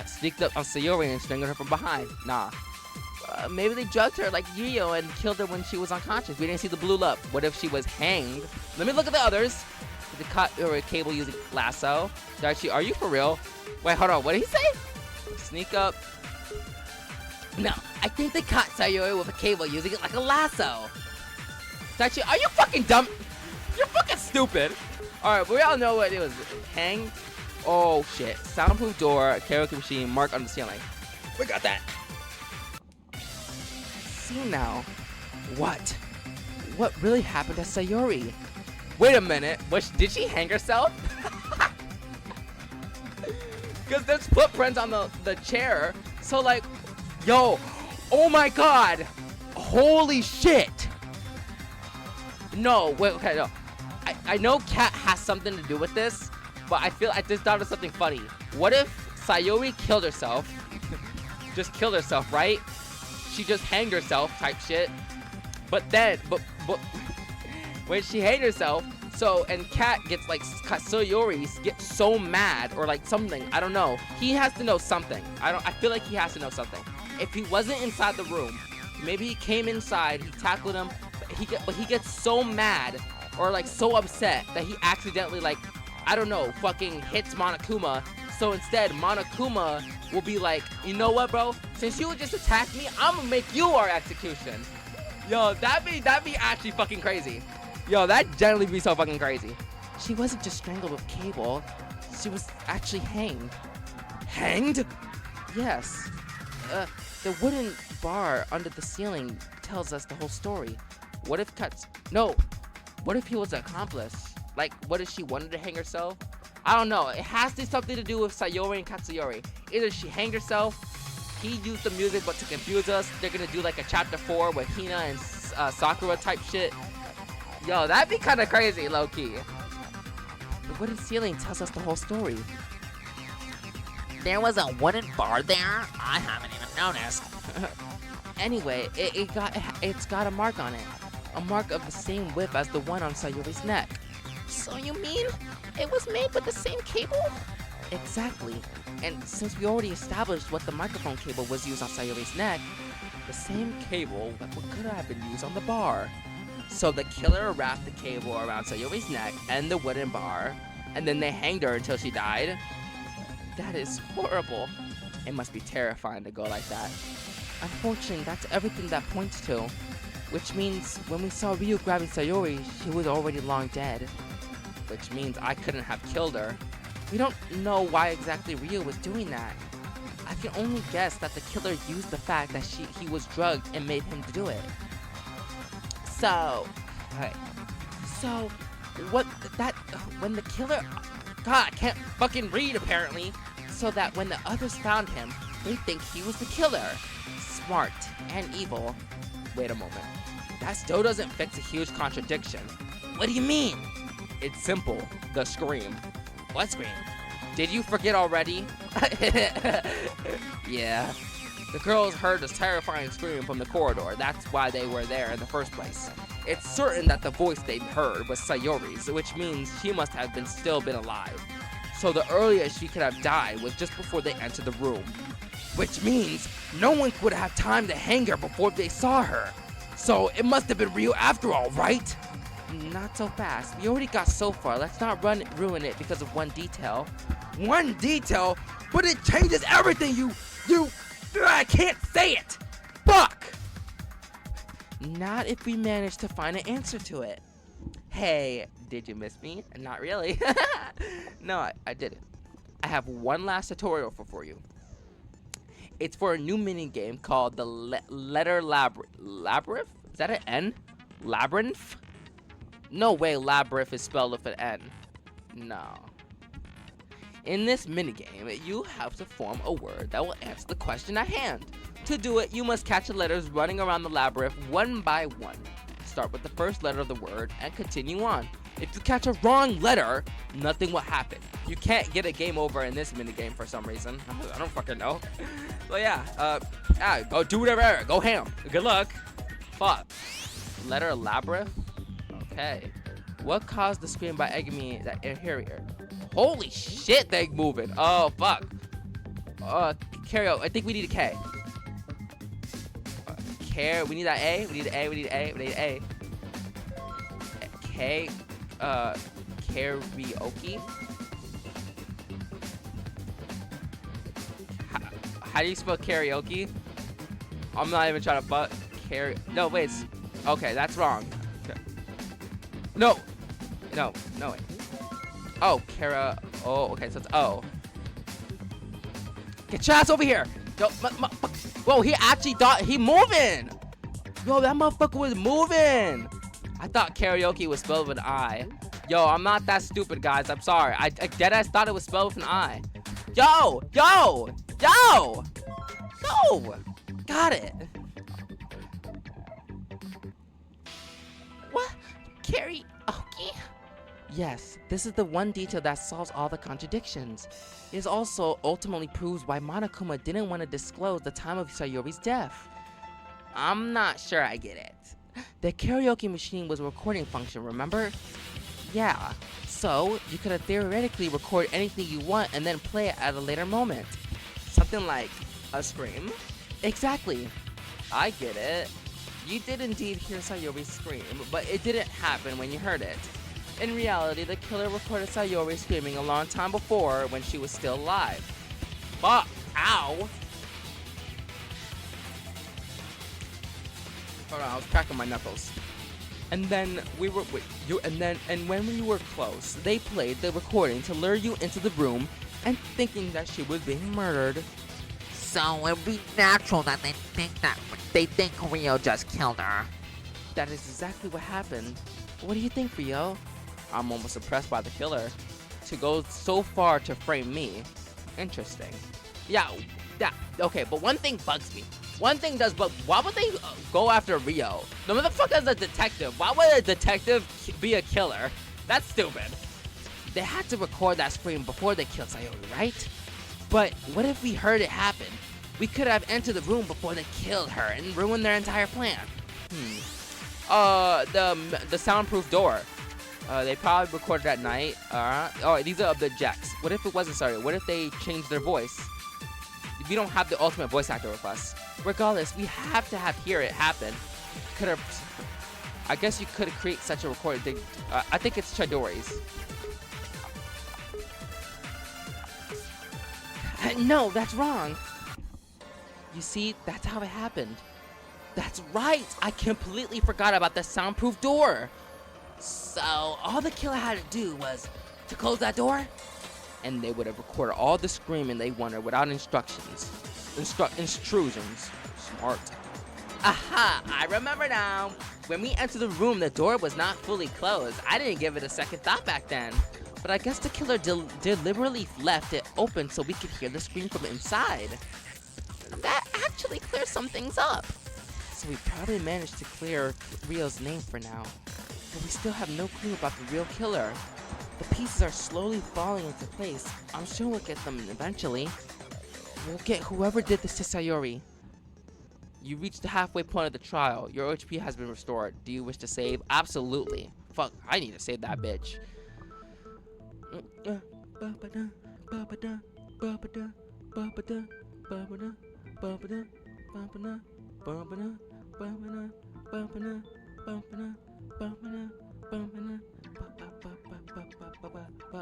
sneaked up on Sayori and strangled her from behind. Nah. Maybe they drugged her like Yu and killed her when she was unconscious. We didn't see the blue lump. What if she was hanged? Let me look at the others. They cut her a cable using lasso. Daichi, are you for real? Wait, hold on. What did he say? Sneak up. No, I think they caught Sayori with a cable using it like a lasso. Daichi, are you fucking dumb? You're fucking stupid. Alright, we all know what it was. Hanged. Oh shit. Soundproof door, karaoke machine, mark on the ceiling. We got that. See now. What? What really happened to Sayori? Wait a minute. Did she hang herself? Because there's footprints on the chair. So like, yo, oh my god. Holy shit. No, wait, okay, no. I know Cat has something to do with this, but I just thought of something funny. What if Sayori killed herself? Just killed herself, right? She just hanged herself type shit. But then, but when she hanged herself, and Cat gets like, Sayori gets so mad or like something, I don't know. He has to know something. I feel like he has to know something. If he wasn't inside the room, maybe he came inside, he tackled him, but he gets so mad or like so upset that he accidentally like, I don't know, fucking hits Monokuma. So instead, Monokuma will be like, you know what, bro? Since you just attacked me, I'm gonna make you our execution. Yo, that'd be actually fucking crazy. Yo, that'd generally be so fucking crazy. She wasn't just strangled with cable. She was actually hanged. Hanged? Yes. The wooden bar under the ceiling tells us the whole story. What if what if he was an accomplice? Like, what if she wanted to hang herself? I don't know. It has to be something to do with Sayori and Katsuyori. Either she hanged herself, he used the music but to confuse us. They're gonna do like a chapter 4 with Hina and Sakura type shit. Yo, that'd be kind of crazy, low-key. The wooden ceiling tells us the whole story. There was a wooden bar there? I haven't even noticed. Anyway, it's got a mark on it. A mark of the same width as the one on Sayori's neck. So you mean it was made with the same cable? Exactly. And since we already established what the microphone cable was used on Sayori's neck, the same cable could have been used on the bar. So the killer wrapped the cable around Sayori's neck and the wooden bar, and then they hanged her until she died. That is horrible. It must be terrifying to go like that. Unfortunately, that's everything that points to. Which means when we saw Ryu grabbing Sayori, she was already long dead. Which means I couldn't have killed her. We don't know why exactly Ryu was doing that. I can only guess that the killer used the fact that he was drugged and made him do it. So, when the killer, God, I can't fucking read apparently, so that when the others found him, they think he was the killer. Smart and evil. Wait a moment. That still doesn't fix a huge contradiction. What do you mean? It's simple. The scream. What scream? Did you forget already? Yeah. The girls heard this terrifying scream from the corridor. That's why they were there in the first place. It's certain that the voice they heard was Sayori's, which means she must have still been alive. So the earliest she could have died was just before they entered the room. Which means no one would have time to hang her before they saw her. So it must have been Ryu after all, right? Not so fast. We already got so far. Let's not ruin it because of one detail. One detail? But it changes everything, I can't say it! Fuck! Not if we manage to find an answer to it. Hey, did you miss me? Not really. No, I didn't. I have one last tutorial for you. It's for a new mini game called the Letter Labyrinth? Is that an N? Labyrinth? No way Labyrinth is spelled with an N. No. In this minigame, you have to form a word that will answer the question at hand. To do it, you must catch the letters running around the labyrinth one by one. start with the first letter of the word and continue on. If you catch a wrong letter, nothing will happen. You can't get a game over in this minigame for some reason. I don't fucking know. So yeah, go do whatever. Go ham. Good luck. Fuck. Letter labyrinth? Okay. What caused the scream by egging me that interior? Holy shit, they moving. Oh, fuck. Karaoke. I think we need a K. We need that A. We need an A. We need an A. We need an A. K. Karaoke. How do you spell karaoke? I'm not even trying to butt. No, wait. Okay, that's wrong. Okay. No, wait. Oh, oh, okay, so it's O. Get your ass over here. Yo, whoa, he actually thought he moving. Yo, that motherfucker was moving. I thought karaoke was spelled with an I. Yo, I'm not that stupid, guys. I'm sorry. I deadass thought it was spelled with an I. Yo. Got it. What? Karaoke? Yes, this is the one detail that solves all the contradictions. It also ultimately proves why Monokuma didn't want to disclose the time of Sayori's death. I'm not sure I get it. The karaoke machine was a recording function, remember? Yeah, so you could have theoretically record anything you want and then play it at a later moment. Something like a scream? Exactly. I get it. You did indeed hear Sayori scream, but it didn't happen when you heard it. In reality, the killer recorded Sayori screaming a long time before when she was still alive. Fuck! Ow! Hold on, I was cracking my knuckles. And then when you were close, they played the recording to lure you into the room and thinking that she was being murdered. So it'd be natural that they think Rio just killed her. That is exactly what happened. What do you think, Rio? I'm almost impressed by the killer. To go so far to frame me. Interesting. Yeah, okay, but one thing bugs me. One thing does, but why would they go after Rio? The motherfucker's a detective. Why would a detective be a killer? That's stupid. They had to record that scream before they killed Sayori, right? But what if we heard it happen? We could have entered the room before they killed her and ruined their entire plan. The soundproof door. They probably recorded at night. Oh, these are the jacks. What if it wasn't Sayori? What if they changed their voice? We don't have the ultimate voice actor with us. Regardless, we have to hear it happen. I guess you could create such a recording thing. I think it's Chidori's. No, that's wrong. You see, that's how it happened. That's right. I completely forgot about the soundproof door. So all the killer had to do was to close that door, and they would have recorded all the screaming they wanted without instructions. Intrusions. Smart. Aha! I remember now. When we entered the room, the door was not fully closed. I didn't give it a second thought back then. But I guess the killer deliberately left it open so we could hear the scream from inside. That actually clears some things up. So we probably managed to clear Rio's name for now. But we still have no clue about the real killer. The pieces are slowly falling into place. I'm sure we'll get them eventually. We'll get whoever did this to Sayori. You reached the halfway point of the trial. Your HP has been restored. Do you wish to save? Absolutely. Fuck, I need to save that bitch.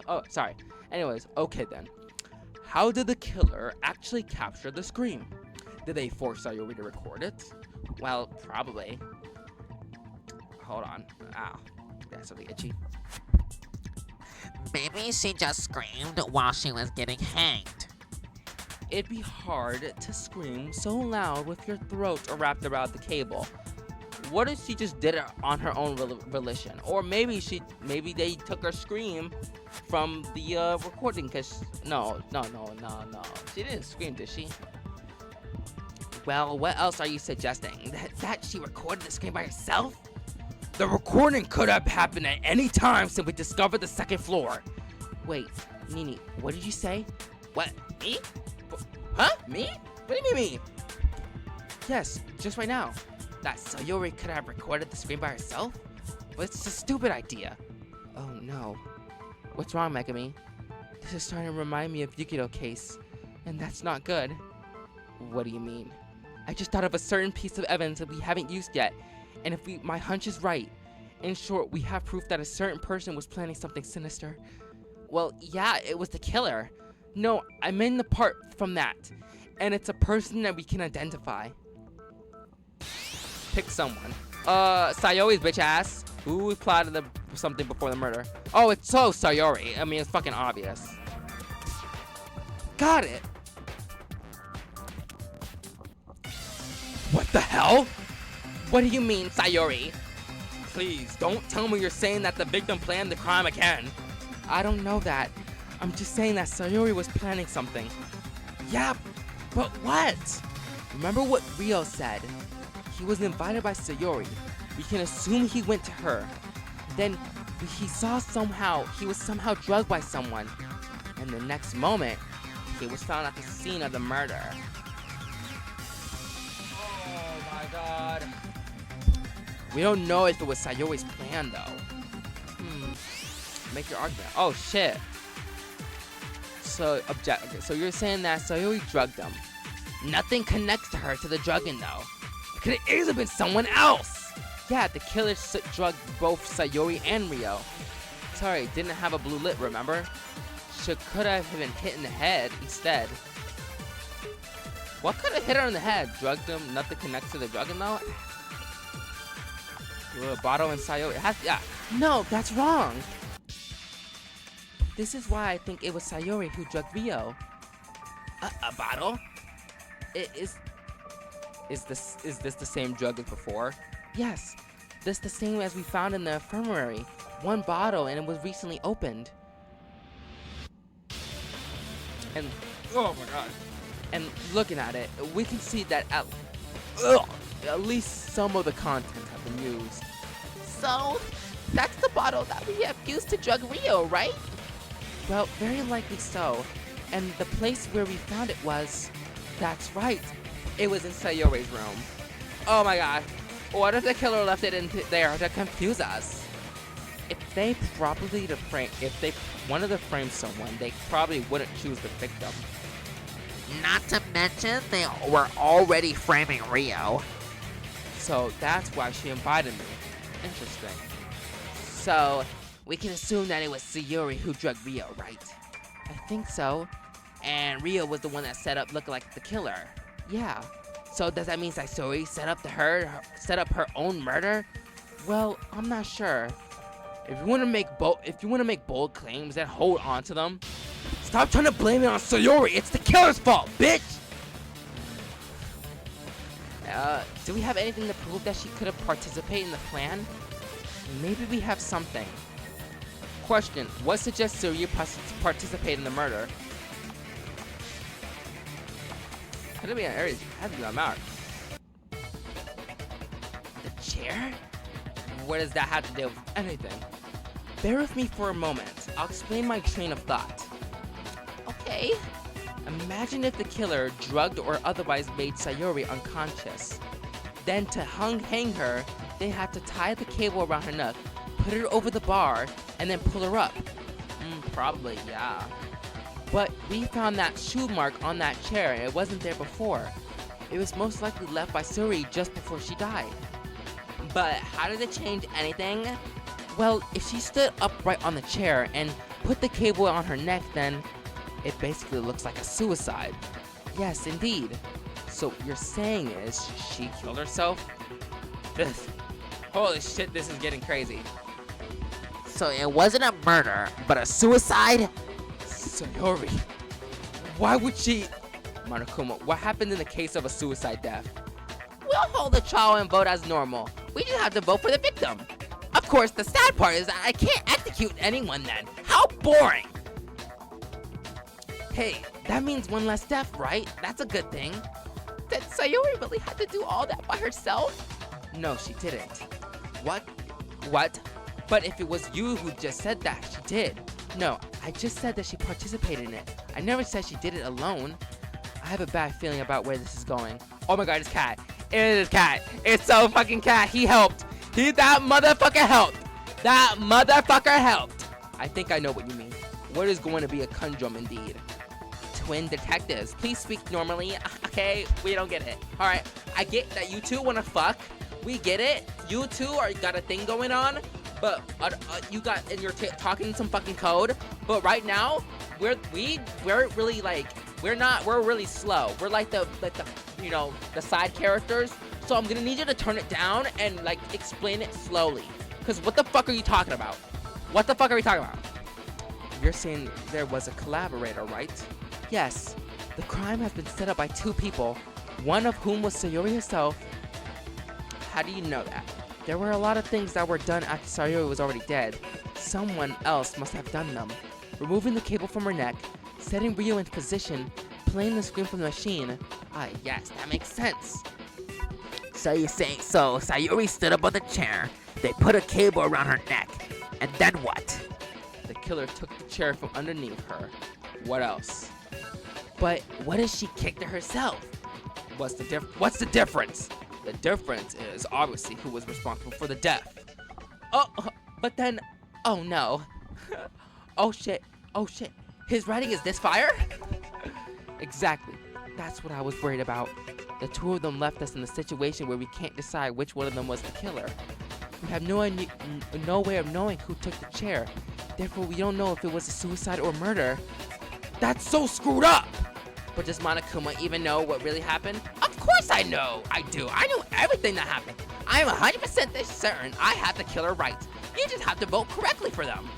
Oh, sorry. Anyways, okay then. How did the killer actually capture the scream? Did they force Sayori to record it? Well, probably. Hold on. Ow. That's something itchy. Maybe she just screamed while she was getting hanged. It'd be hard to scream so loud with your throat wrapped around the cable. What if she just did it on her own volition? Or maybe they took her scream from the recording, cause no. She didn't scream, did she? Well, what else are you suggesting? That she recorded the scream by herself? The recording could have happened at any time since we discovered the second floor. Wait, Nini, what did you say? What? Me? Huh? Me? What do you mean me? Yes, just right now. That Sayori could have recorded the screen by herself? But it's a stupid idea. Oh no. What's wrong, Megami? This is starting to remind me of Yukito case, and that's not good. What do you mean? I just thought of a certain piece of evidence that we haven't used yet, and if my hunch is right, in short, we have proof that a certain person was planning something sinister. Well, yeah, it was the killer. No, I meant the part from that, and it's a person that we can identify. Pick someone. Sayori's bitch ass. Who plotted something before the murder? Oh, it's Sayori. I mean, it's fucking obvious. Got it. What the hell? What do you mean, Sayori? Please, don't tell me you're saying that the victim planned the crime again. I don't know that. I'm just saying that Sayori was planning something. Yeah, but what? Remember what Rio said? He was invited by Sayori. We can assume he went to her. Then he was somehow drugged by someone. And the next moment, he was found at the scene of the murder. Oh my god. We don't know if it was Sayori's plan though. Make your argument. Oh shit. So okay, so you're saying that Sayori drugged him. Nothing connects to her to the drugging though. It could have easily been someone else. Yeah, the killer drugged both Sayori and Rio. Sorry, didn't have a blue lip, remember? She could have been hit in the head instead. What could have hit her in the head? Drugged him, nothing connects to the drugging though? A bottle and Sayori. Yeah. No, that's wrong. This is why I think it was Sayori who drugged Rio. A bottle? Is this the same drug as before? Yes. This the same as we found in the infirmary. One bottle and it was recently opened. And oh my god. And looking at it, we can see that at least some of the content have been used. So, that's the bottle that we have used to drug Rio, right? Well, very likely so. And the place where we found it was... That's right. It was in Sayori's room. Oh my god. What if the killer left it in there to confuse us? If they wanted to frame someone, they probably wouldn't choose the victim. Not to mention, they were already framing Rio. So that's why she invited me. Interesting. So, we can assume that it was Sayori who drugged Rio, right? I think so. And Rio was the one that set up looking like the killer. Yeah. So does that mean Sayori set up her own murder? Well, I'm not sure. If you want to make bold claims, then hold on to them. Stop trying to blame it on Sayori. It's the killer's fault, bitch. Do we have anything to prove that she could have participated in the plan? Maybe we have something. Question: what suggests Sayori participate in the murder? Could it be an Aries? Has to be on Mount. The chair? What does that have to do with anything? Bear with me for a moment. I'll explain my train of thought. Okay. Imagine if the killer drugged or otherwise made Sayori unconscious. Then to hang her, they had to tie the cable around her neck, put her over the bar, and then pull her up. Probably, yeah. But we found that shoe mark on that chair and it wasn't there before. It was most likely left by Sayori just before she died. But how did it change anything? Well, if she stood upright on the chair and put the cable on her neck, then it basically looks like a suicide. Yes, indeed. So what you're saying is she killed herself? Holy shit, this is getting crazy. So it wasn't a murder, but a suicide? Sayori, why would she... Monokuma, what happened in the case of a suicide death? We'll hold the trial and vote as normal. We just have to vote for the victim. Of course, the sad part is that I can't execute anyone then. How boring! Hey, that means one less death, right? That's a good thing. Did Sayori really have to do all that by herself? No, she didn't. What? What? But if it was you who just said that, she did. No, I just said that she participated in it. I never said she did it alone. I have a bad feeling about where this is going. Oh my god, it's Cat. It is Cat. It's so fucking Cat. He helped. That motherfucker helped. That motherfucker helped. I think I know what you mean. What is going to be a conundrum indeed? Twin detectives, please speak normally. Okay, we don't get it. All right, I get that you two want to fuck. We get it. You two got a thing going on, but you got and you're talking some fucking code. But right now, we're really like we're really slow. We're like the the side characters. So I'm gonna need you to turn it down and like explain it slowly. Cause what the fuck are you talking about? What the fuck are we talking about? You're saying there was a collaborator, right? Yes. The crime has been set up by two people, one of whom was Sayori herself. How do you know that? There were a lot of things that were done after Sayori was already dead. Someone else must have done them. Removing the cable from her neck, setting Ryo into position, playing the screen from the machine. Ah, yes, that makes sense. So you're saying, so Sayuri stood up on the chair, they put a cable around her neck, and then what? The killer took the chair from underneath her. What else? But what if she kicked it herself? What's the difference? The difference is obviously who was responsible for the death. Oh, but then, oh no. Oh shit, his writing is this fire? Exactly, that's what I was worried about. The two of them left us in a situation where we can't decide which one of them was the killer. We have no way of knowing who took the chair. Therefore, we don't know if it was a suicide or murder. That's so screwed up! But does Monokuma even know what really happened? Of course I know! I do. I know everything that happened. I am 100% certain I had the killer right. You just have to vote correctly for them.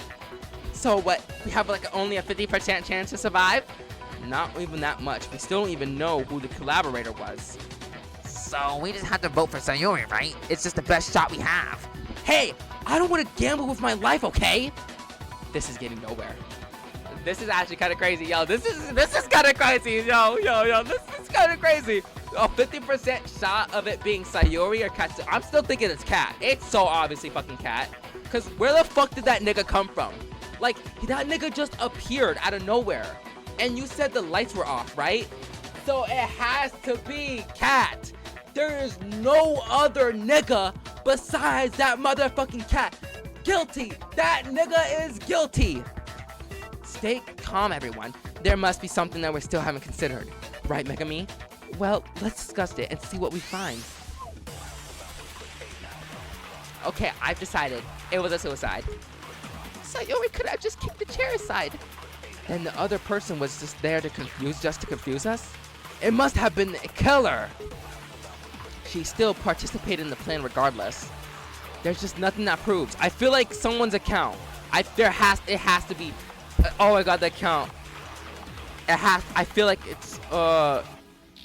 So what, we have like only a 50% chance to survive? Not even that much. We still don't even know who the collaborator was. So we just have to vote for Sayuri, right? It's just the best shot we have. Hey, I don't want to gamble with my life, okay? This is getting nowhere. This is actually kind of crazy, yo. This is kind of crazy, yo. This is kind of crazy. A 50% shot of it being Sayuri or Katsu. I'm still thinking it's Cat. It's so obviously fucking Cat. Cause where the fuck did that nigga come from? Like, that nigga just appeared out of nowhere. And you said the lights were off, right? So it has to be Cat. There is no other nigga besides that motherfucking Cat. Guilty. That nigga is guilty. Stay calm, everyone. There must be something that we still haven't considered. Right, Megami? Well, let's discuss it and see what we find. Okay, I've decided. It was a suicide. Sayori could have just kicked the chair aside. Then the other person was just there to confuse us? It must have been the killer. She still participated in the plan regardless. There's just nothing that proves. I feel like someone's account. It has to be. Oh my god, the account. I feel like it's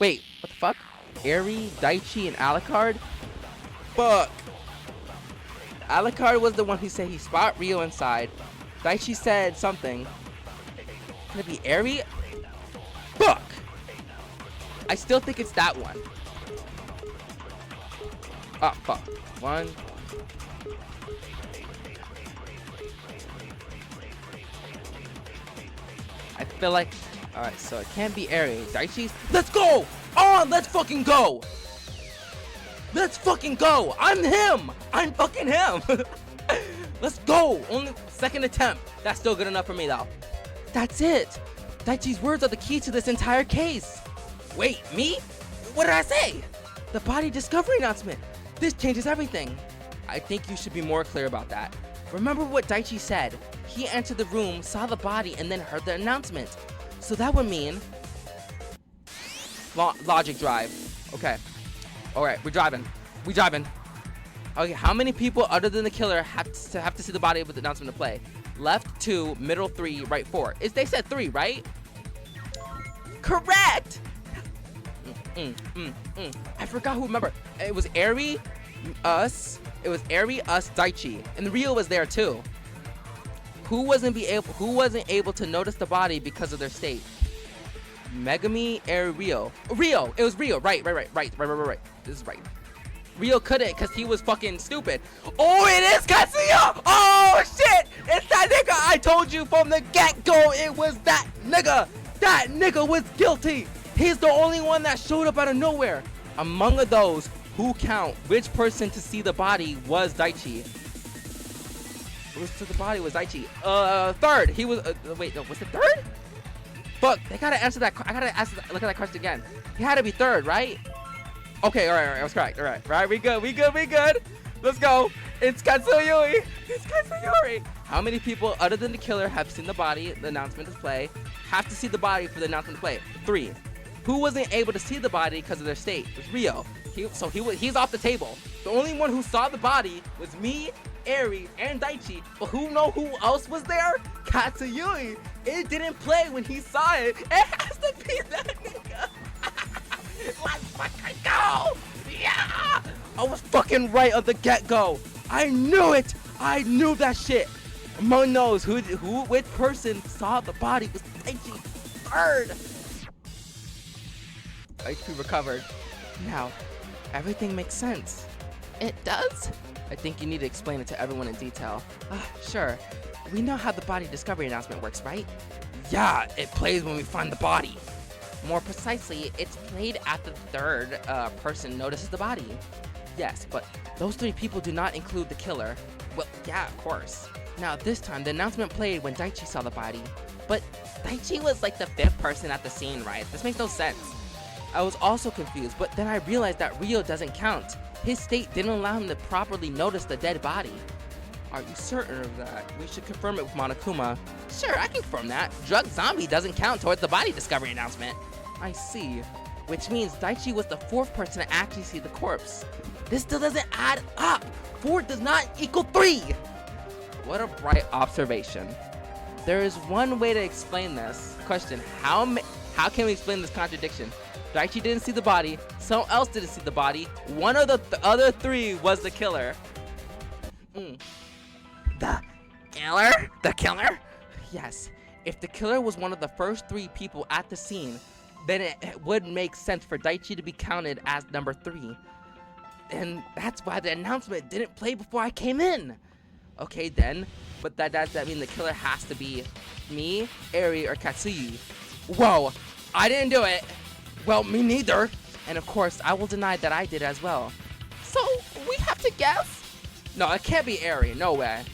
wait, what the fuck? Eri, Daichi, and Alucard? Fuck. Alucard was the one who said he spot Ryo inside. Daichi said something. Can it be Eri? Fuck. I still think it's that one. Oh, fuck. One. I feel like... Alright, so it can't be Eri. Daichi's... Let's go! On! Let's fucking go! Let's fucking go! I'm him! I'm fucking him! Let's go! Only second attempt. That's still good enough for me, though. That's it! Daichi's words are the key to this entire case. Wait, me? What did I say? The body discovery announcement. This changes everything. I think you should be more clear about that. Remember what Daichi said. He entered the room, saw the body, and then heard the announcement. So that would mean... logic drive. Okay. Alright, we're driving. Okay, how many people other than the killer have to see the body with the announcement to play? Left 2, middle 3, right 4. They said 3, right? Correct! I forgot who. Remember, it was Eri, us. It was Eri, us, Daichi, and Ryo was there too. Who wasn't able to notice the body because of their state? Megami, Eri, Ryo. It was Ryo. Right. This is right. Rio couldn't because he was fucking stupid. Oh, it is Katsuya! Oh, shit! It's that nigga! I told you from the get-go it was that nigga! That nigga was guilty! He's the only one that showed up out of nowhere. Among those who count which person to see the body was Daichi. Third. He was, wait, no, was it third? Fuck, they gotta answer that. I gotta look at that question again. He had to be third, right? Okay, all right, I was correct. All right, we good. Let's go. It's Katsuyori. How many people other than the killer have seen the body? The announcement display have to see the body for the announcement to play. 3. Who wasn't able to see the body because of their state? It was Rio. He's off the table. The only one who saw the body was me, Eri, and Daichi. But who else was there? Katsuyori. It didn't play when he saw it. It has to be that nigga. Let's fucking go! Yeah! I was fucking right at the get-go. I knew it. I knew that shit. Among those which person saw the body was Daichi. Third. Daichi recovered. Now, everything makes sense. It does? I think you need to explain it to everyone in detail. Sure. We know how the body discovery announcement works, right? Yeah, it plays when we find the body. More precisely, it's played after the third person notices the body. Yes, but those 3 people do not include the killer. Well, yeah, of course. Now, this time, the announcement played when Daichi saw the body. But Daichi was like the 5th person at the scene, right? This makes no sense. I was also confused, but then I realized that Rio doesn't count. His state didn't allow him to properly notice the dead body. Are you certain of that? We should confirm it with Monokuma. Sure, I can confirm that. Drug zombie doesn't count towards the body discovery announcement. I see. Which means Daichi was the 4th person to actually see the corpse. This still doesn't add up. 4 does not equal 3. What a bright observation. There is one way to explain this. Question, how can we explain this contradiction? Daichi didn't see the body, someone else didn't see the body, one of the other 3 was the killer. The killer? The killer? Yes, if the killer was one of the first 3 people at the scene, then it would make sense for Daichi to be counted as number 3. And that's why the announcement didn't play before I came in. Okay then, but does that mean the killer has to be me, Eri, or Katsuyi? Whoa, I didn't do it. Well, me neither. And of course, I will deny that I did as well. So, we have to guess? No, it can't be Eri, no way.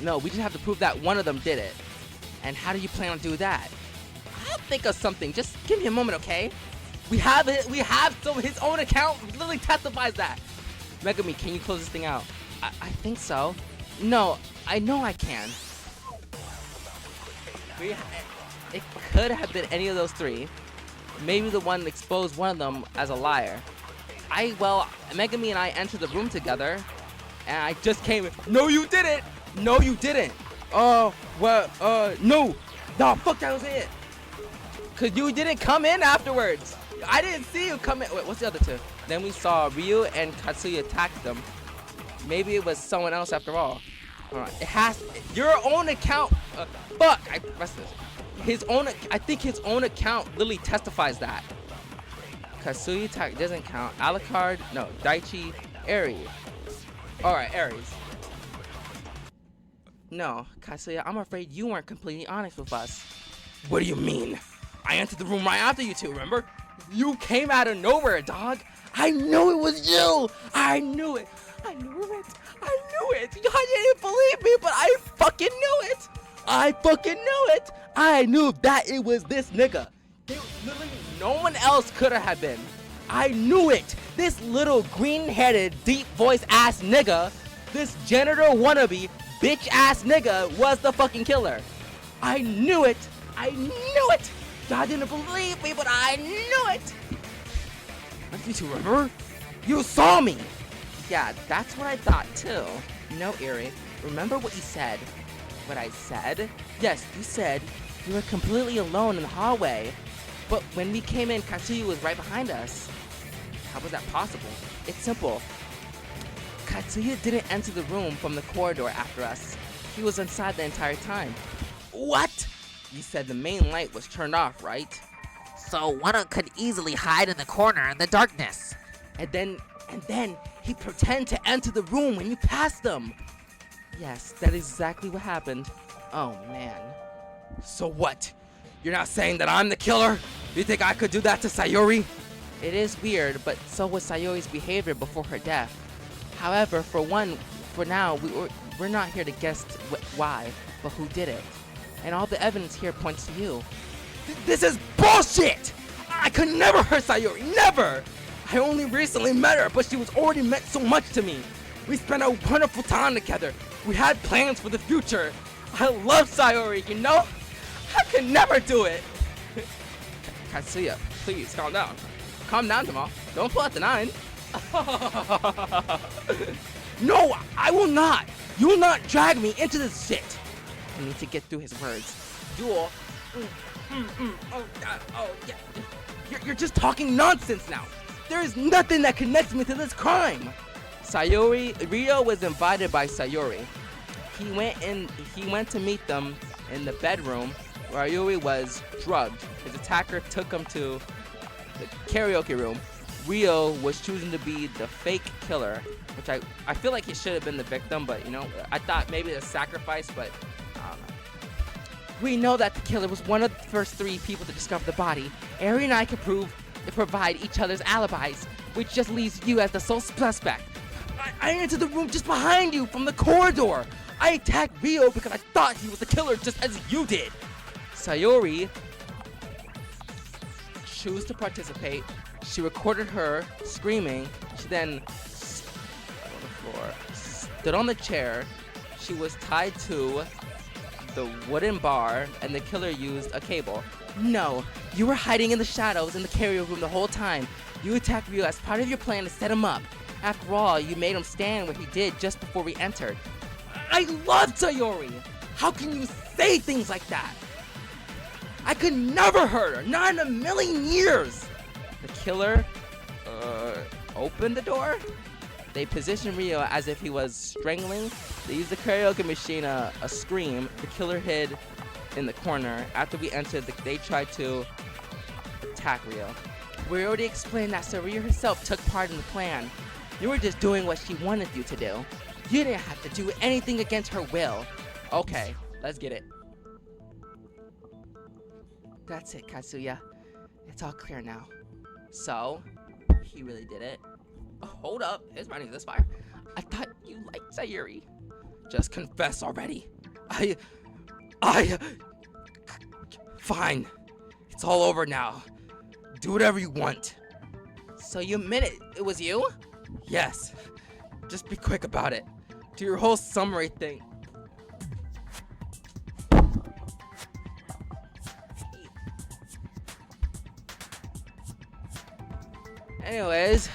No, we just have to prove that one of them did it. And how do you plan on doing that? I'll think of something, just give me a moment, okay? We have his own account literally testifies that. Megami, can you close this thing out? I think so. No, I know I can. It could have been any of those 3. Maybe the one exposed one of them as a liar. Megami and I entered the room together, and I just came in. No, you didn't! No, you didn't! No! No, fuck, that was it! Cause you didn't come in afterwards! I didn't see you come in. Wait, what's the other 2? Then we saw Ryu and Katsuya attack them. Maybe it was someone else after all. Alright, it has your own account. Fuck, I pressed this. I think his own account literally testifies that. Katsuya attack doesn't count. Alucard, no. Daichi, Eri. Alright, Aries. No, Katsuya, I'm afraid you weren't completely honest with us. What do you mean? I entered the room right after you 2, remember? You came out of nowhere, dog. I knew it was you. I knew it. I knew it. You didn't believe me, but I fucking knew it. I knew that it was this nigga. Literally no one else could have been. I knew it. This little green-headed, deep-voiced ass nigga, this janitor wannabe, bitch-ass nigga was the fucking killer. I knew it. Y'all didn't believe me, but I knew it. You 2, remember? You saw me. Yeah, that's what I thought too. No, Eri. Remember what you said? What I said? Yes, you said you were completely alone in the hallway. But when we came in, Katsuya was right behind us. How was that possible? It's simple. Katsuya didn't enter the room from the corridor after us. He was inside the entire time. What? You said the main light was turned off, right? So one could easily hide in the corner in the darkness. And then he pretended to enter the room when you passed them. Yes, that is exactly what happened. Oh man. So what? You're not saying that I'm the killer? You think I could do that to Sayuri? It is weird, but so was Sayori's behavior before her death. However, for now, we're not here to guess why, but who did it. And all the evidence here points to you. This is bullshit! I could never hurt Sayuri, never! I only recently met her, but she was already meant so much to me. We spent a wonderful time together. We had plans for the future. I love Sayuri, you know? I could never do it. Katsuya, please calm down. Calm down, Jamal. Don't pull out the 9. No, I will not. You will not drag me into this shit. I need to get through his words. Duel. Oh, God. Oh, yeah. You're just talking nonsense now. There is nothing that connects me to this crime. Rio was invited by Sayori. He went to meet them in the bedroom where Sayuri was drugged. His attacker took him to the karaoke room. Rio was choosing to be the fake killer, which I feel like he should have been the victim, but you know, I thought maybe a sacrifice, but I don't know. We know that the killer was one of the first 3 people to discover the body. Ari and I can provide each other's alibis, which just leaves you as the sole suspect. I entered the room just behind you from the corridor. I attacked Rio because I thought he was the killer just as you did. Sayori chose to participate. She recorded her screaming. She then stood on the chair. She was tied to the wooden bar, and the killer used a cable. No, you were hiding in the shadows in the karaoke room the whole time. You attacked Rio as part of your plan to set him up. After all, you made him stand where he did just before we entered. I love Sayori. How can you say things like that? I could never hurt her, not in a million years. The killer opened the door. They positioned Rio as if he was strangling. They used the karaoke machine, a scream. The killer hid in the corner. After we entered, they tried to attack Rio. We already explained that Saria herself took part in the plan. You were just doing what she wanted you to do. You didn't have to do anything against her will. Okay, let's get it. That's it, Katsuya. It's all clear now. So, he really did it. Oh, hold up, his writing this fire. I thought you liked Sayuri. Just confess already. Fine. It's all over now. Do whatever you want. So you admit it was you? Yes. Just be quick about it. Do your whole summary thing. Anyways,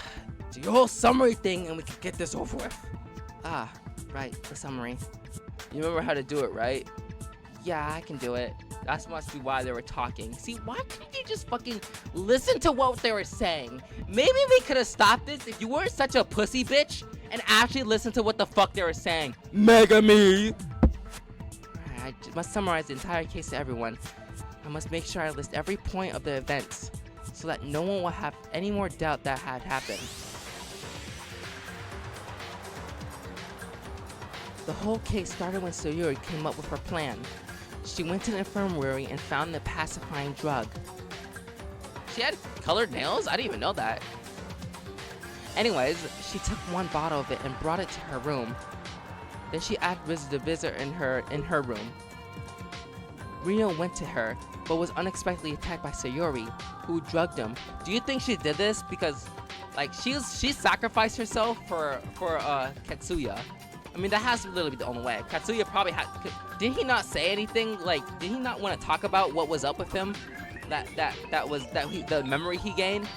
Do your whole summary thing and we can get this over with. ah, right, the summary. You remember how to do it, right? Yeah, I can do it. That must be why they were talking. See, why couldn't you just fucking listen to what they were saying? Maybe we could have stopped this if you weren't such a pussy bitch and actually listened to what the fuck they were saying. Megami! I must summarize the entire case to everyone. I must make sure I list every point of the events so that no one will have any more doubt that had happened. The whole case started when Sayuri came up with her plan. She went to the infirmary and found the pacifying drug. She had colored nails? I didn't even know that. Anyways, she took one bottle of it and brought it to her room. Then she acted the visitor in her room. Rio went to her, but was unexpectedly attacked by Sayuri, who drugged him. Do you think she did this because, like, she sacrificed herself for Katsuya? I mean, that has to literally be the only way. Katsuya probably had. Did he not say anything? Like, did he not want to talk about what was up with him? The memory he gained.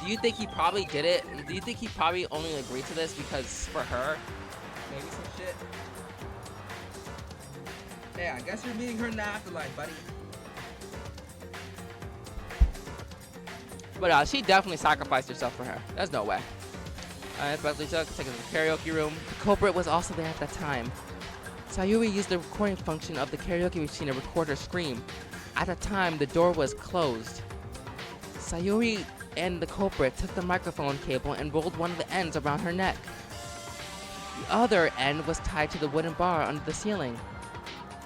Do you think he probably did it? Do you think he probably only agreed to this because for her? Maybe some shit. Hey, I guess you're meeting her in the afterlife, buddy. But she definitely sacrificed herself for her. There's no way. Especially took her to the karaoke room. The culprit was also there at that time. Sayuri used the recording function of the karaoke machine to record her scream. At the time, the door was closed. Sayuri and the culprit took the microphone cable and rolled one of the ends around her neck. The other end was tied to the wooden bar under the ceiling.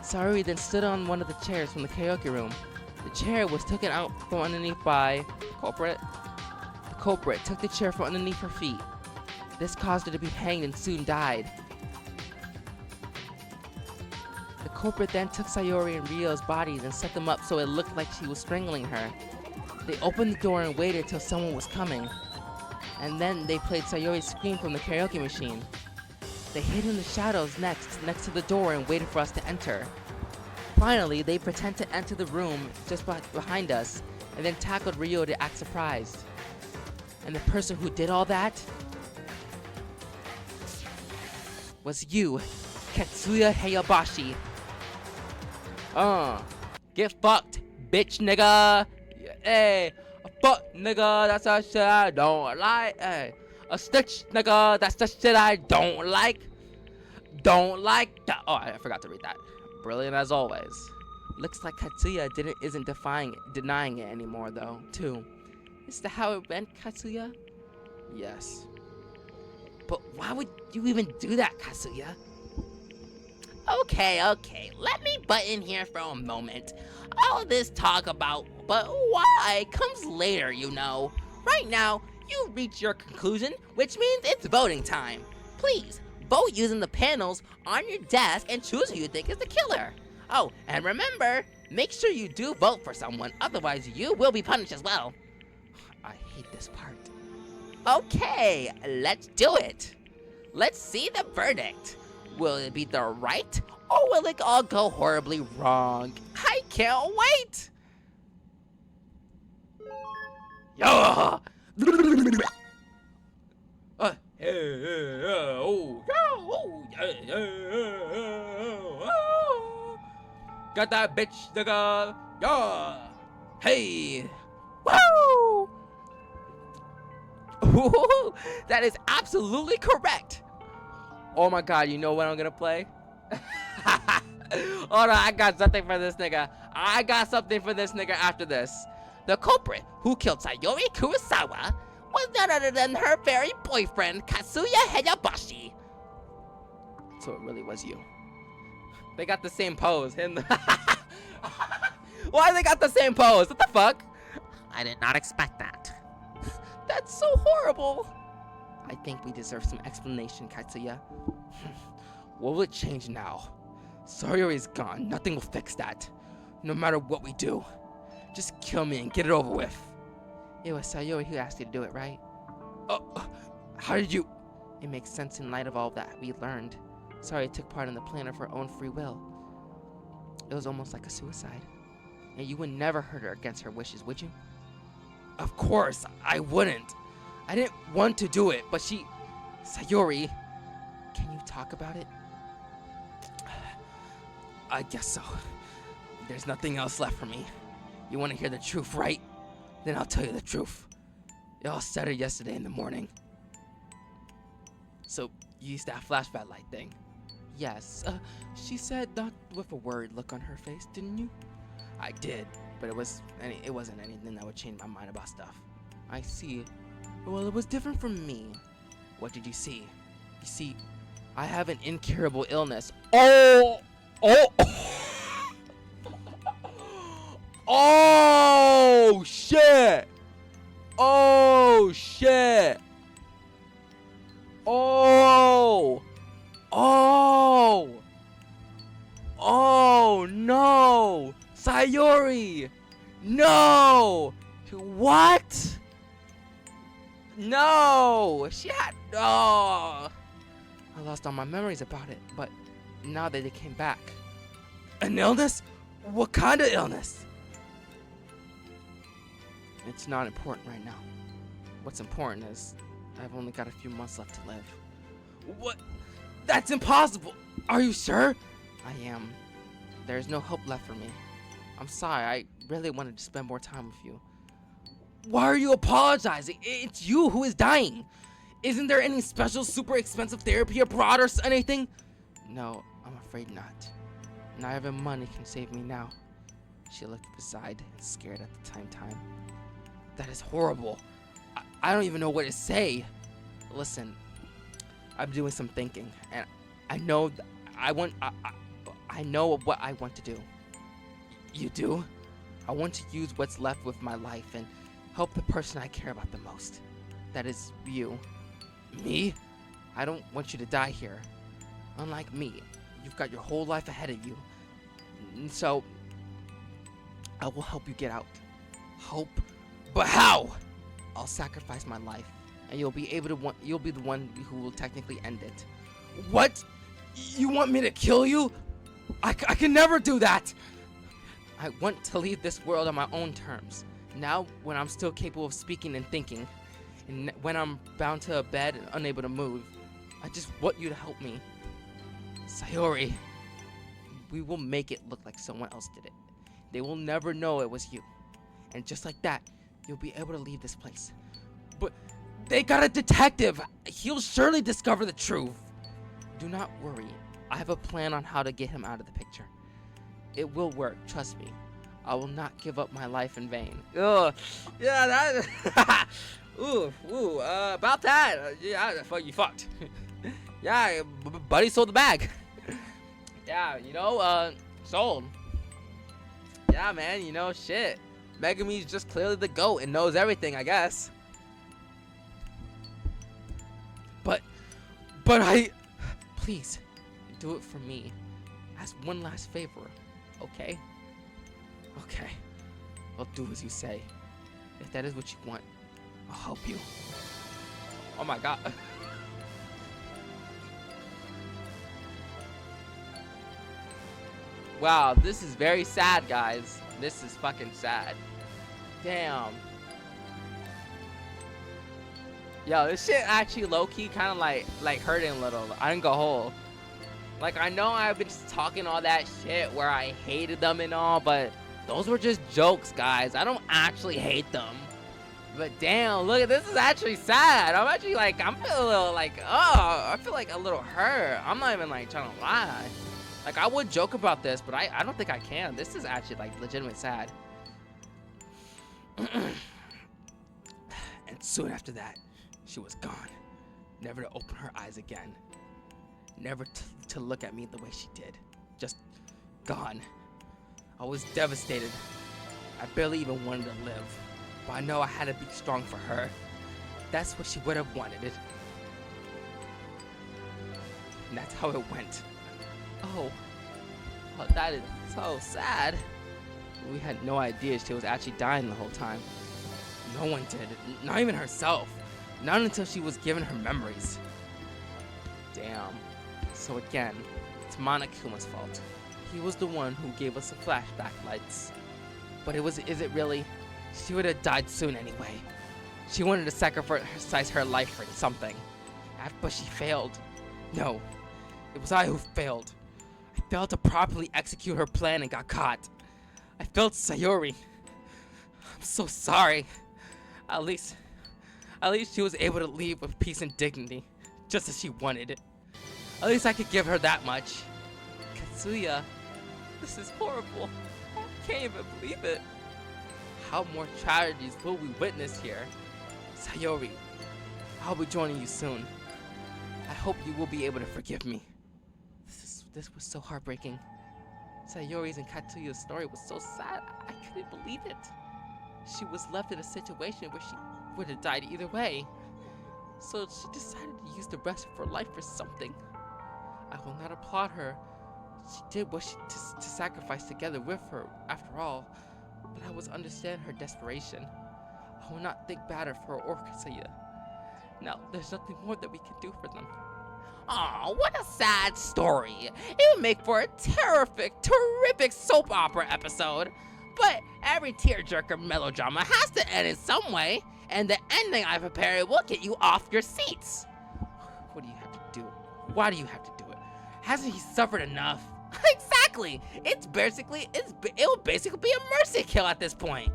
Sayori then stood on one of the chairs from the karaoke room. The chair was taken out from underneath by the culprit. The culprit took the chair from underneath her feet. This caused her to be hanged and soon died. The culprit then took Sayori and Ryo's bodies and set them up so it looked like she was strangling her. They opened the door and waited till someone was coming. And then they played Sayori's scream from the karaoke machine. They hid in the shadows next to the door and waited for us to enter. Finally, they pretend to enter the room just behind us and then tackled Ryo to act surprised. And the person who did all that was you, Katsuya Hayabashi. Get fucked, bitch nigga. Hey, a fuck nigga, that's a shit I don't like. Hey, a stitch nigga, that's the shit I don't like. Don't like that. Oh, I forgot to read that. Brilliant as always. Looks like Katsuya isn't denying it anymore though, too. Is that how it went, Katsuya? Yes. But why would you even do that, Katsuya? Okay, let me butt in here for a moment. All this talk about but why comes later, you know. Right now, you reach your conclusion, which means it's voting time. Please, vote using the panels on your desk and choose who you think is the killer. Oh, and remember, make sure you do vote for someone, otherwise you will be punished as well. I hate this part. Okay, let's do it. Let's see the verdict. Will it be the right, or will it all go horribly wrong? I can't wait! Yeah! Got that bitch, nigga! Yeah! Hey! Woo! Ooh, that is absolutely correct. Oh my god, you know what I'm gonna play? Hold on, I got something for this nigga. I got something for this nigga after this. The culprit who killed Sayori Kurosawa was none other than her very boyfriend, Katsuya Hayabashi. So it really was you. They got the same pose. Why they got the same pose? What the fuck? I did not expect that. That's so horrible. I think we deserve some explanation, Katsuya. What will it change now? Sayori is gone. Nothing will fix that. No matter what we do. Just kill me and get it over with. It was Sayori who asked you to do it, right? How did you... It makes sense in light of all that we learned. Sayori took part in the plan of her own free will. It was almost like a suicide. And you would never hurt her against her wishes, would you? Of course, I wouldn't. I didn't want to do it, but she... Sayori, can you talk about it? I guess so. There's nothing else left for me. You want to hear the truth, right? Then I'll tell you the truth. It all started yesterday in the morning. So, you used that flashback light thing? Yes. She said not with a worried look on her face, didn't you? I did, but it wasn't anything that would change my mind about stuff. I see. Well, it was different from me. What did you see? You see, I have an incurable illness. Oh! Oh, shit! Oh, shit! Oh! Oh! Oh, no! Sayori! No! What? No! She had... Oh! I lost all my memories about it, but now that they came back. An illness? What kind of illness? It's not important right now. What's important is I've only got a few months left to live. What? That's impossible! Are you sure? I am. There's no hope left for me. I'm sorry, I really wanted to spend more time with you. Why are you apologizing? It's you who is dying. Isn't there any special super expensive therapy abroad or anything? No, I'm afraid not. Not even money can save me now. She looked beside and scared at the same time. That is horrible. I don't even know what to say. Listen, I'm doing some thinking, and I know I know what I want to do. You do? I want to use what's left with my life and help the person I care about the most. That is you. Me? I don't want you to die here. Unlike me, you've got your whole life ahead of you. And so, I will help you get out. Hope. But how? I'll sacrifice my life, and you'll be the one who will technically end it. What? You want me to kill you? I can never do that. I want to leave this world on my own terms. Now, when I'm still capable of speaking and thinking, and when I'm bound to a bed and unable to move, I just want you to help me. Sayori, we will make it look like someone else did it. They will never know it was you. And just like that, you'll be able to leave this place. But they got a detective. He'll surely discover the truth. Do not worry. I have a plan on how to get him out of the picture. It will work, trust me. I will not give up my life in vain. Ugh. Yeah, that. About that. Yeah, you fucked. Yeah, buddy sold the bag. Yeah, sold. Yeah, man, shit. Megumi's just clearly the GOAT and knows everything, I guess. But please, do it for me. As one last favor, okay? Okay. I'll do as you say. If that is what you want, I'll help you. Oh my god. Wow, this is very sad, guys. This is fucking sad. Damn. Yo, this shit actually low-key kind of like hurting a little. I didn't go whole. Like, I know I've been talking all that shit where I hated them and all, but those were just jokes, guys. I don't actually hate them. But damn, look, this is actually sad. I'm actually like, I'm feeling a little like, I feel like a little hurt. I'm not even like trying to lie. Like, I would joke about this, but I don't think I can. This is actually like legitimate sad. And soon after that, she was gone. Never to open her eyes again. Never to look at me the way she did. Just gone. I was devastated. I barely even wanted to live. But I know I had to be strong for her. That's what she would have wanted it. And that's how it went. Oh, that is so sad. We had no idea she was actually dying the whole time. No one did. Not even herself. Not until she was given her memories. Damn. So again, it's Monokuma's fault. He was the one who gave us the flashback lights. But is it really? She would have died soon anyway. She wanted to sacrifice her life for something. But she failed. No, it was I who failed. I failed to properly execute her plan and got caught. I failed Sayori. I'm so sorry. At least she was able to leave with peace and dignity, just as she wanted it. At least I could give her that much. Katsuya, this is horrible. I can't even believe it. How more tragedies will we witness here? Sayori, I'll be joining you soon. I hope you will be able to forgive me. This was so heartbreaking. Sayori's and Katsuya's story was so sad. I couldn't believe it. She was left in a situation where she would have died either way. So she decided to use the rest of her life for something. I will not applaud her. She did what to sacrifice together with her, after all. But I was understand her desperation. I will not think bad of her or Katsuya. Now, there's nothing more that we can do for them. Aw, what a sad story. It would make for a terrific soap opera episode. But every tearjerker melodrama has to end in some way, and the ending I prepared will get you off your seats. What do you have to do? Why do you have to do it? Hasn't he suffered enough? Exactly. It will basically be a mercy kill at this point.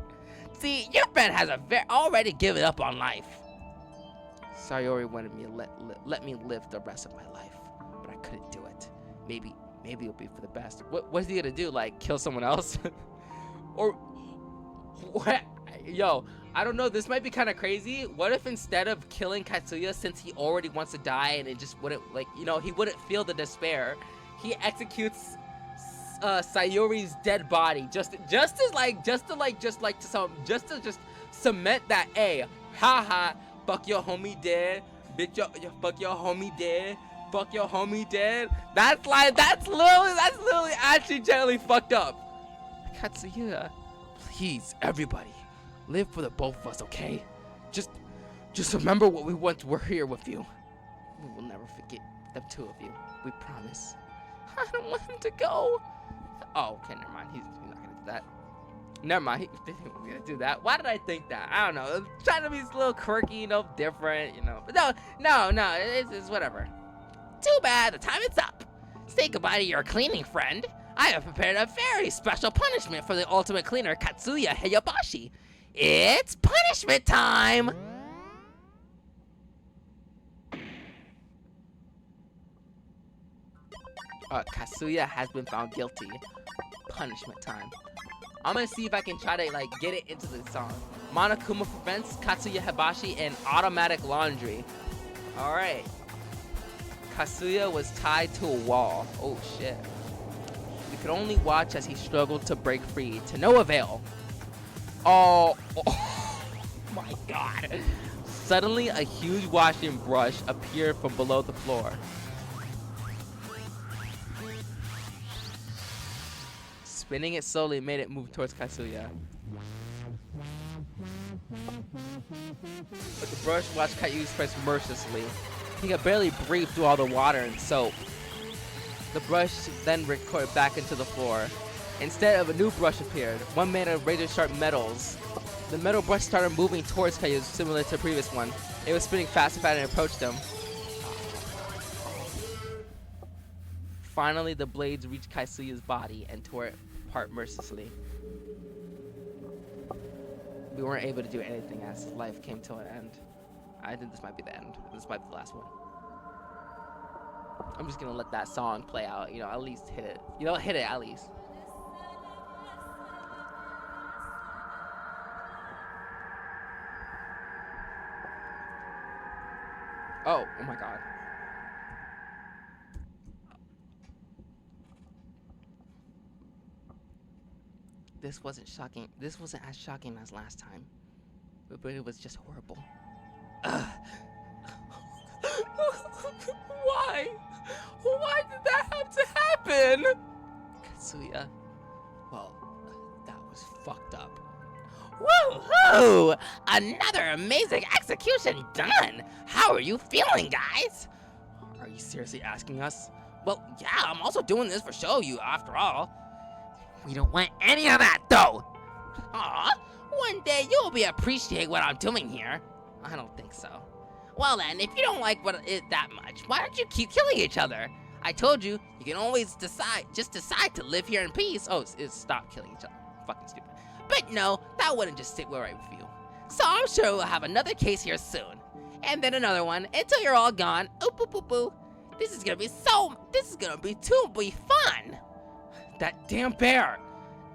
See, your friend has already given up on life. Sayori wanted me to let me live the rest of my life, but I couldn't do it. Maybe it'll be for the best. What's he gonna do? Like kill someone else? Or what? Yo, I don't know, this might be kind of crazy. What if instead of killing Katsuya, since he already wants to die and it just wouldn't, like, you know, he wouldn't feel the despair, he executes Sayori's dead body just to cement that, hey, haha, fuck your homie dead, bitch, fuck your homie dead, fuck your homie dead. That's literally actually generally fucked up. Katsuya, please, everybody, live for the both of us, okay? Just remember what we once were here with you. We will never forget the two of you. We promise. I don't want him to go. Oh, okay, never mind. He's not gonna do that. Never mind. He didn't gonna do that. Why did I think that? I don't know. I'm trying to be a little quirky, you know, different, you know. But no. It's whatever. Too bad, the time is up. Say goodbye to your cleaning friend. I have prepared a very special punishment for the ultimate cleaner, Katsuya Heyabashi. It's punishment time! Katsuya has been found guilty. Punishment time. I'm gonna see if I can try to like get it into the song. Monokuma prevents Katsuya Hebashi and automatic laundry. Alright. Katsuya was tied to a wall. Oh shit. We could only watch as he struggled to break free, to no avail. Oh my god. Suddenly, a huge washing brush appeared from below the floor. Spinning it slowly made it move towards Katsuya. But the brush watched Katsuya's face mercilessly. He could barely breathe through all the water and soap. The brush then recoiled back into the floor. Instead of a new brush appeared, one made of razor-sharp metals. The metal brush started moving towards Katsuya, similar to the previous one. It was spinning fast and approached him. Finally, the blades reached Katsuya's body and tore it apart mercilessly. We weren't able to do anything as life came to an end. I think this might be the end. This might be the last one. I'm just gonna let that song play out, you know, at least hit it. You know, hit it at least. Oh my god. This wasn't shocking. This wasn't as shocking as last time. But it was just horrible. Why? Why did that have to happen? Katsuya. Well, that was fucked up. Woohoo! Another amazing execution done! How are you feeling, guys? Are you seriously asking us? Well, yeah, I'm also doing this for show you, after all. We don't want any of that, though! Aw, one day you'll be appreciate what I'm doing here. I don't think so. Well then, if you don't like it that much, why don't you keep killing each other? I told you, you can always decide to live here in peace. Oh, it's stop killing each other. Fucking stupid. But no, that wouldn't just sit right with you. So I'm sure we'll have another case here soon. And then another one, until you're all gone. Oop, oop, oop, oop. This is gonna be fun. That damn bear.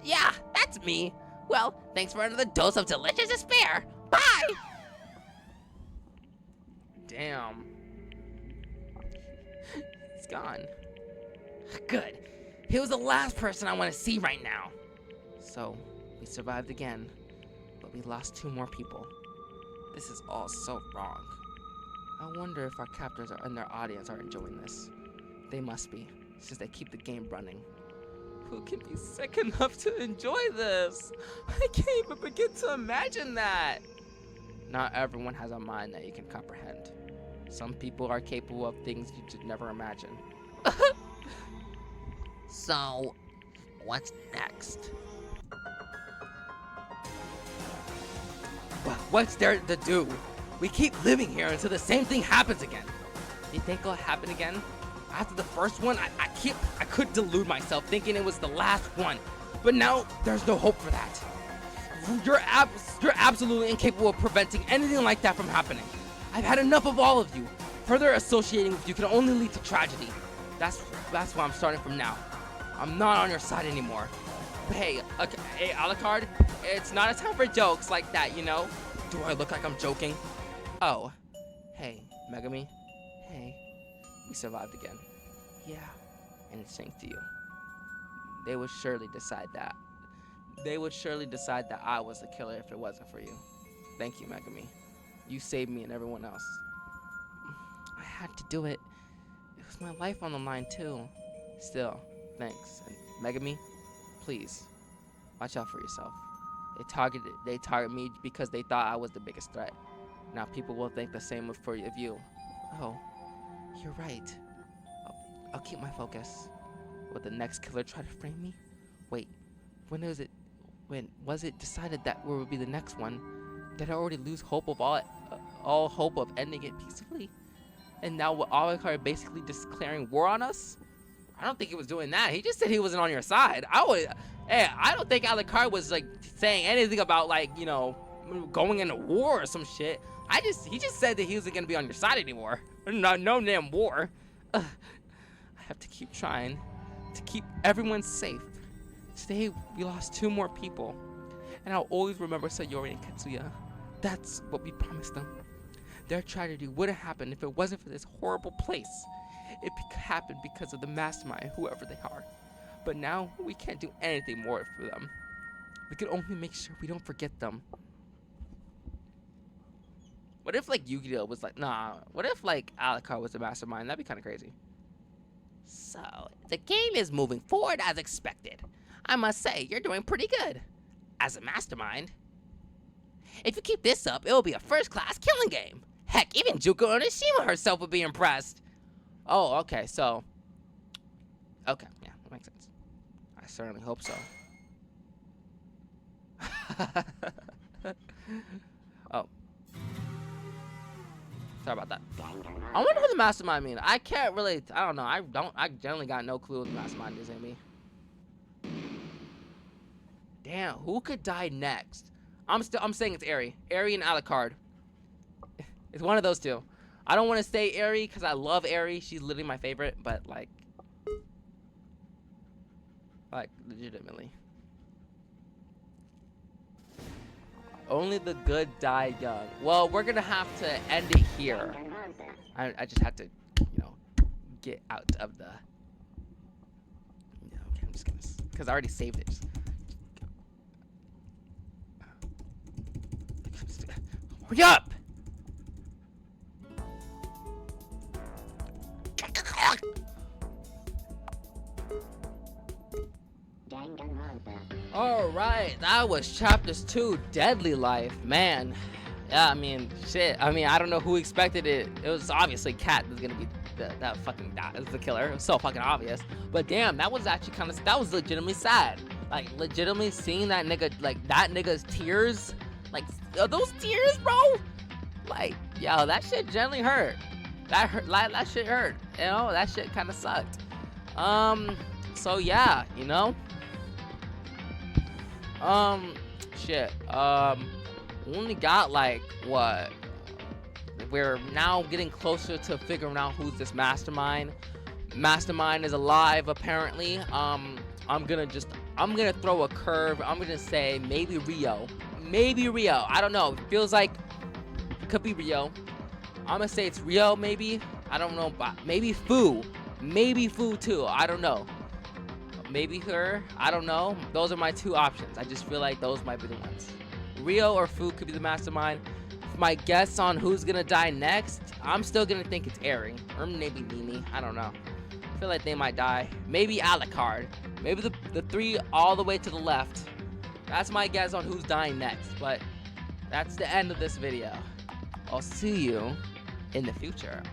Yeah, that's me. Well, thanks for another dose of delicious despair. Bye! Damn. It's gone. Good. He was the last person I want to see right now. So, we survived again, but we lost 2 more people. This is all so wrong. I wonder if our captors and their audience are enjoying this. They must be, since they keep the game running. Who can be sick enough to enjoy this? I can't even begin to imagine that. Not everyone has a mind that you can comprehend. Some people are capable of things you could never imagine. So, what's next? Well, what's there to do? We keep living here until the same thing happens again. You think it'll happen again? After the first one, I could delude myself thinking it was the last one. But now, there's no hope for that. You're absolutely incapable of preventing anything like that from happening. I've had enough of all of you. Further associating with you can only lead to tragedy. That's why I'm starting from now. I'm not on your side anymore. But hey, Alucard, it's not a time for jokes like that, you know? Do I look like I'm joking? Oh. Hey, Megami. Hey. We survived again. Yeah. And it's thanks to you. They would surely decide that. They would surely decide that I was the killer if it wasn't for you. Thank you, Megami. You saved me and everyone else. I had to do it. It was my life on the line, too. Still, thanks. And Megami, please, watch out for yourself. They targeted me because they thought I was the biggest threat. Now people will think the same of you. Oh, you're right. I'll keep my focus. Will the next killer try to frame me? Wait, when was it decided that we would be the next one? Did I already lose hope of all hope of ending it peacefully? And now with Alucard basically declaring war on us? I don't think he was doing that. He just said he wasn't on your side. I don't think Alucard was like saying anything about like, you know, going into war or some shit. He just said that he wasn't gonna be on your side anymore. No damn war. I have to keep trying to keep everyone safe. Today we lost 2 more people, and I'll always remember Sayori and Katsuya. That's what we promised them. Their tragedy wouldn't happen if it wasn't for this horrible place. It happened because of the mastermind, whoever they are. But now we can't do anything more for them. We can only make sure we don't forget them. What if like Yu-Gi-Oh was like, nah, what if like Alucard was the mastermind? That'd be kind of crazy. So, the game is moving forward as expected. I must say, you're doing pretty good. As a mastermind. If you keep this up, it will be a first-class killing game. Heck, even Juko Onishima herself would be impressed. Oh, okay, so. Okay, yeah, that makes sense. I certainly hope so. Oh. Sorry about that. I wonder who the mastermind means. I can't really. I don't know. I generally got no clue who the mastermind is, Amy. Damn, who could die next? I'm saying it's Eri. Eri and Alucard. It's one of those two. I don't want to say Eri because I love Eri. She's literally my favorite, but like legitimately. Only the good die young. Well, we're gonna have to end it here. I just had to, you know, get out of the. Yeah, okay, I'm just gonna, because I already saved it. Hurry up! Alright, that was chapters 2, Deadly Life. Man, yeah, I mean, shit. I mean, I don't know who expected it. It was obviously Kat was gonna be that fucking the killer. It was so fucking obvious. But damn, that was actually that was legitimately sad. Like, legitimately seeing that nigga, like, that nigga's tears. Like, are those tears, bro? Like, yo, that shit generally hurt. That hurt, like, that shit hurt. You know, that shit kind of sucked. So yeah, you know. Shit. We only got like what? We're now getting closer to figuring out who's this mastermind. Mastermind is alive, apparently. I'm gonna throw a curve. I'm gonna say maybe Rio. Maybe Rio. I don't know. It feels like it could be Rio. I'm gonna say it's Rio, maybe. I don't know, but maybe Fu. Maybe Fu too. I don't know. Maybe her. I don't know. Those are my 2 options. I just feel like those might be the ones. Rio or Fu could be the mastermind. My guess on who's gonna die next, I'm still gonna think it's Eri. Or maybe Mimi. I don't know. I feel like they might die. Maybe Alucard. Maybe the 3 all the way to the left. That's my guess on who's dying next. But that's the end of this video. I'll see you in the future.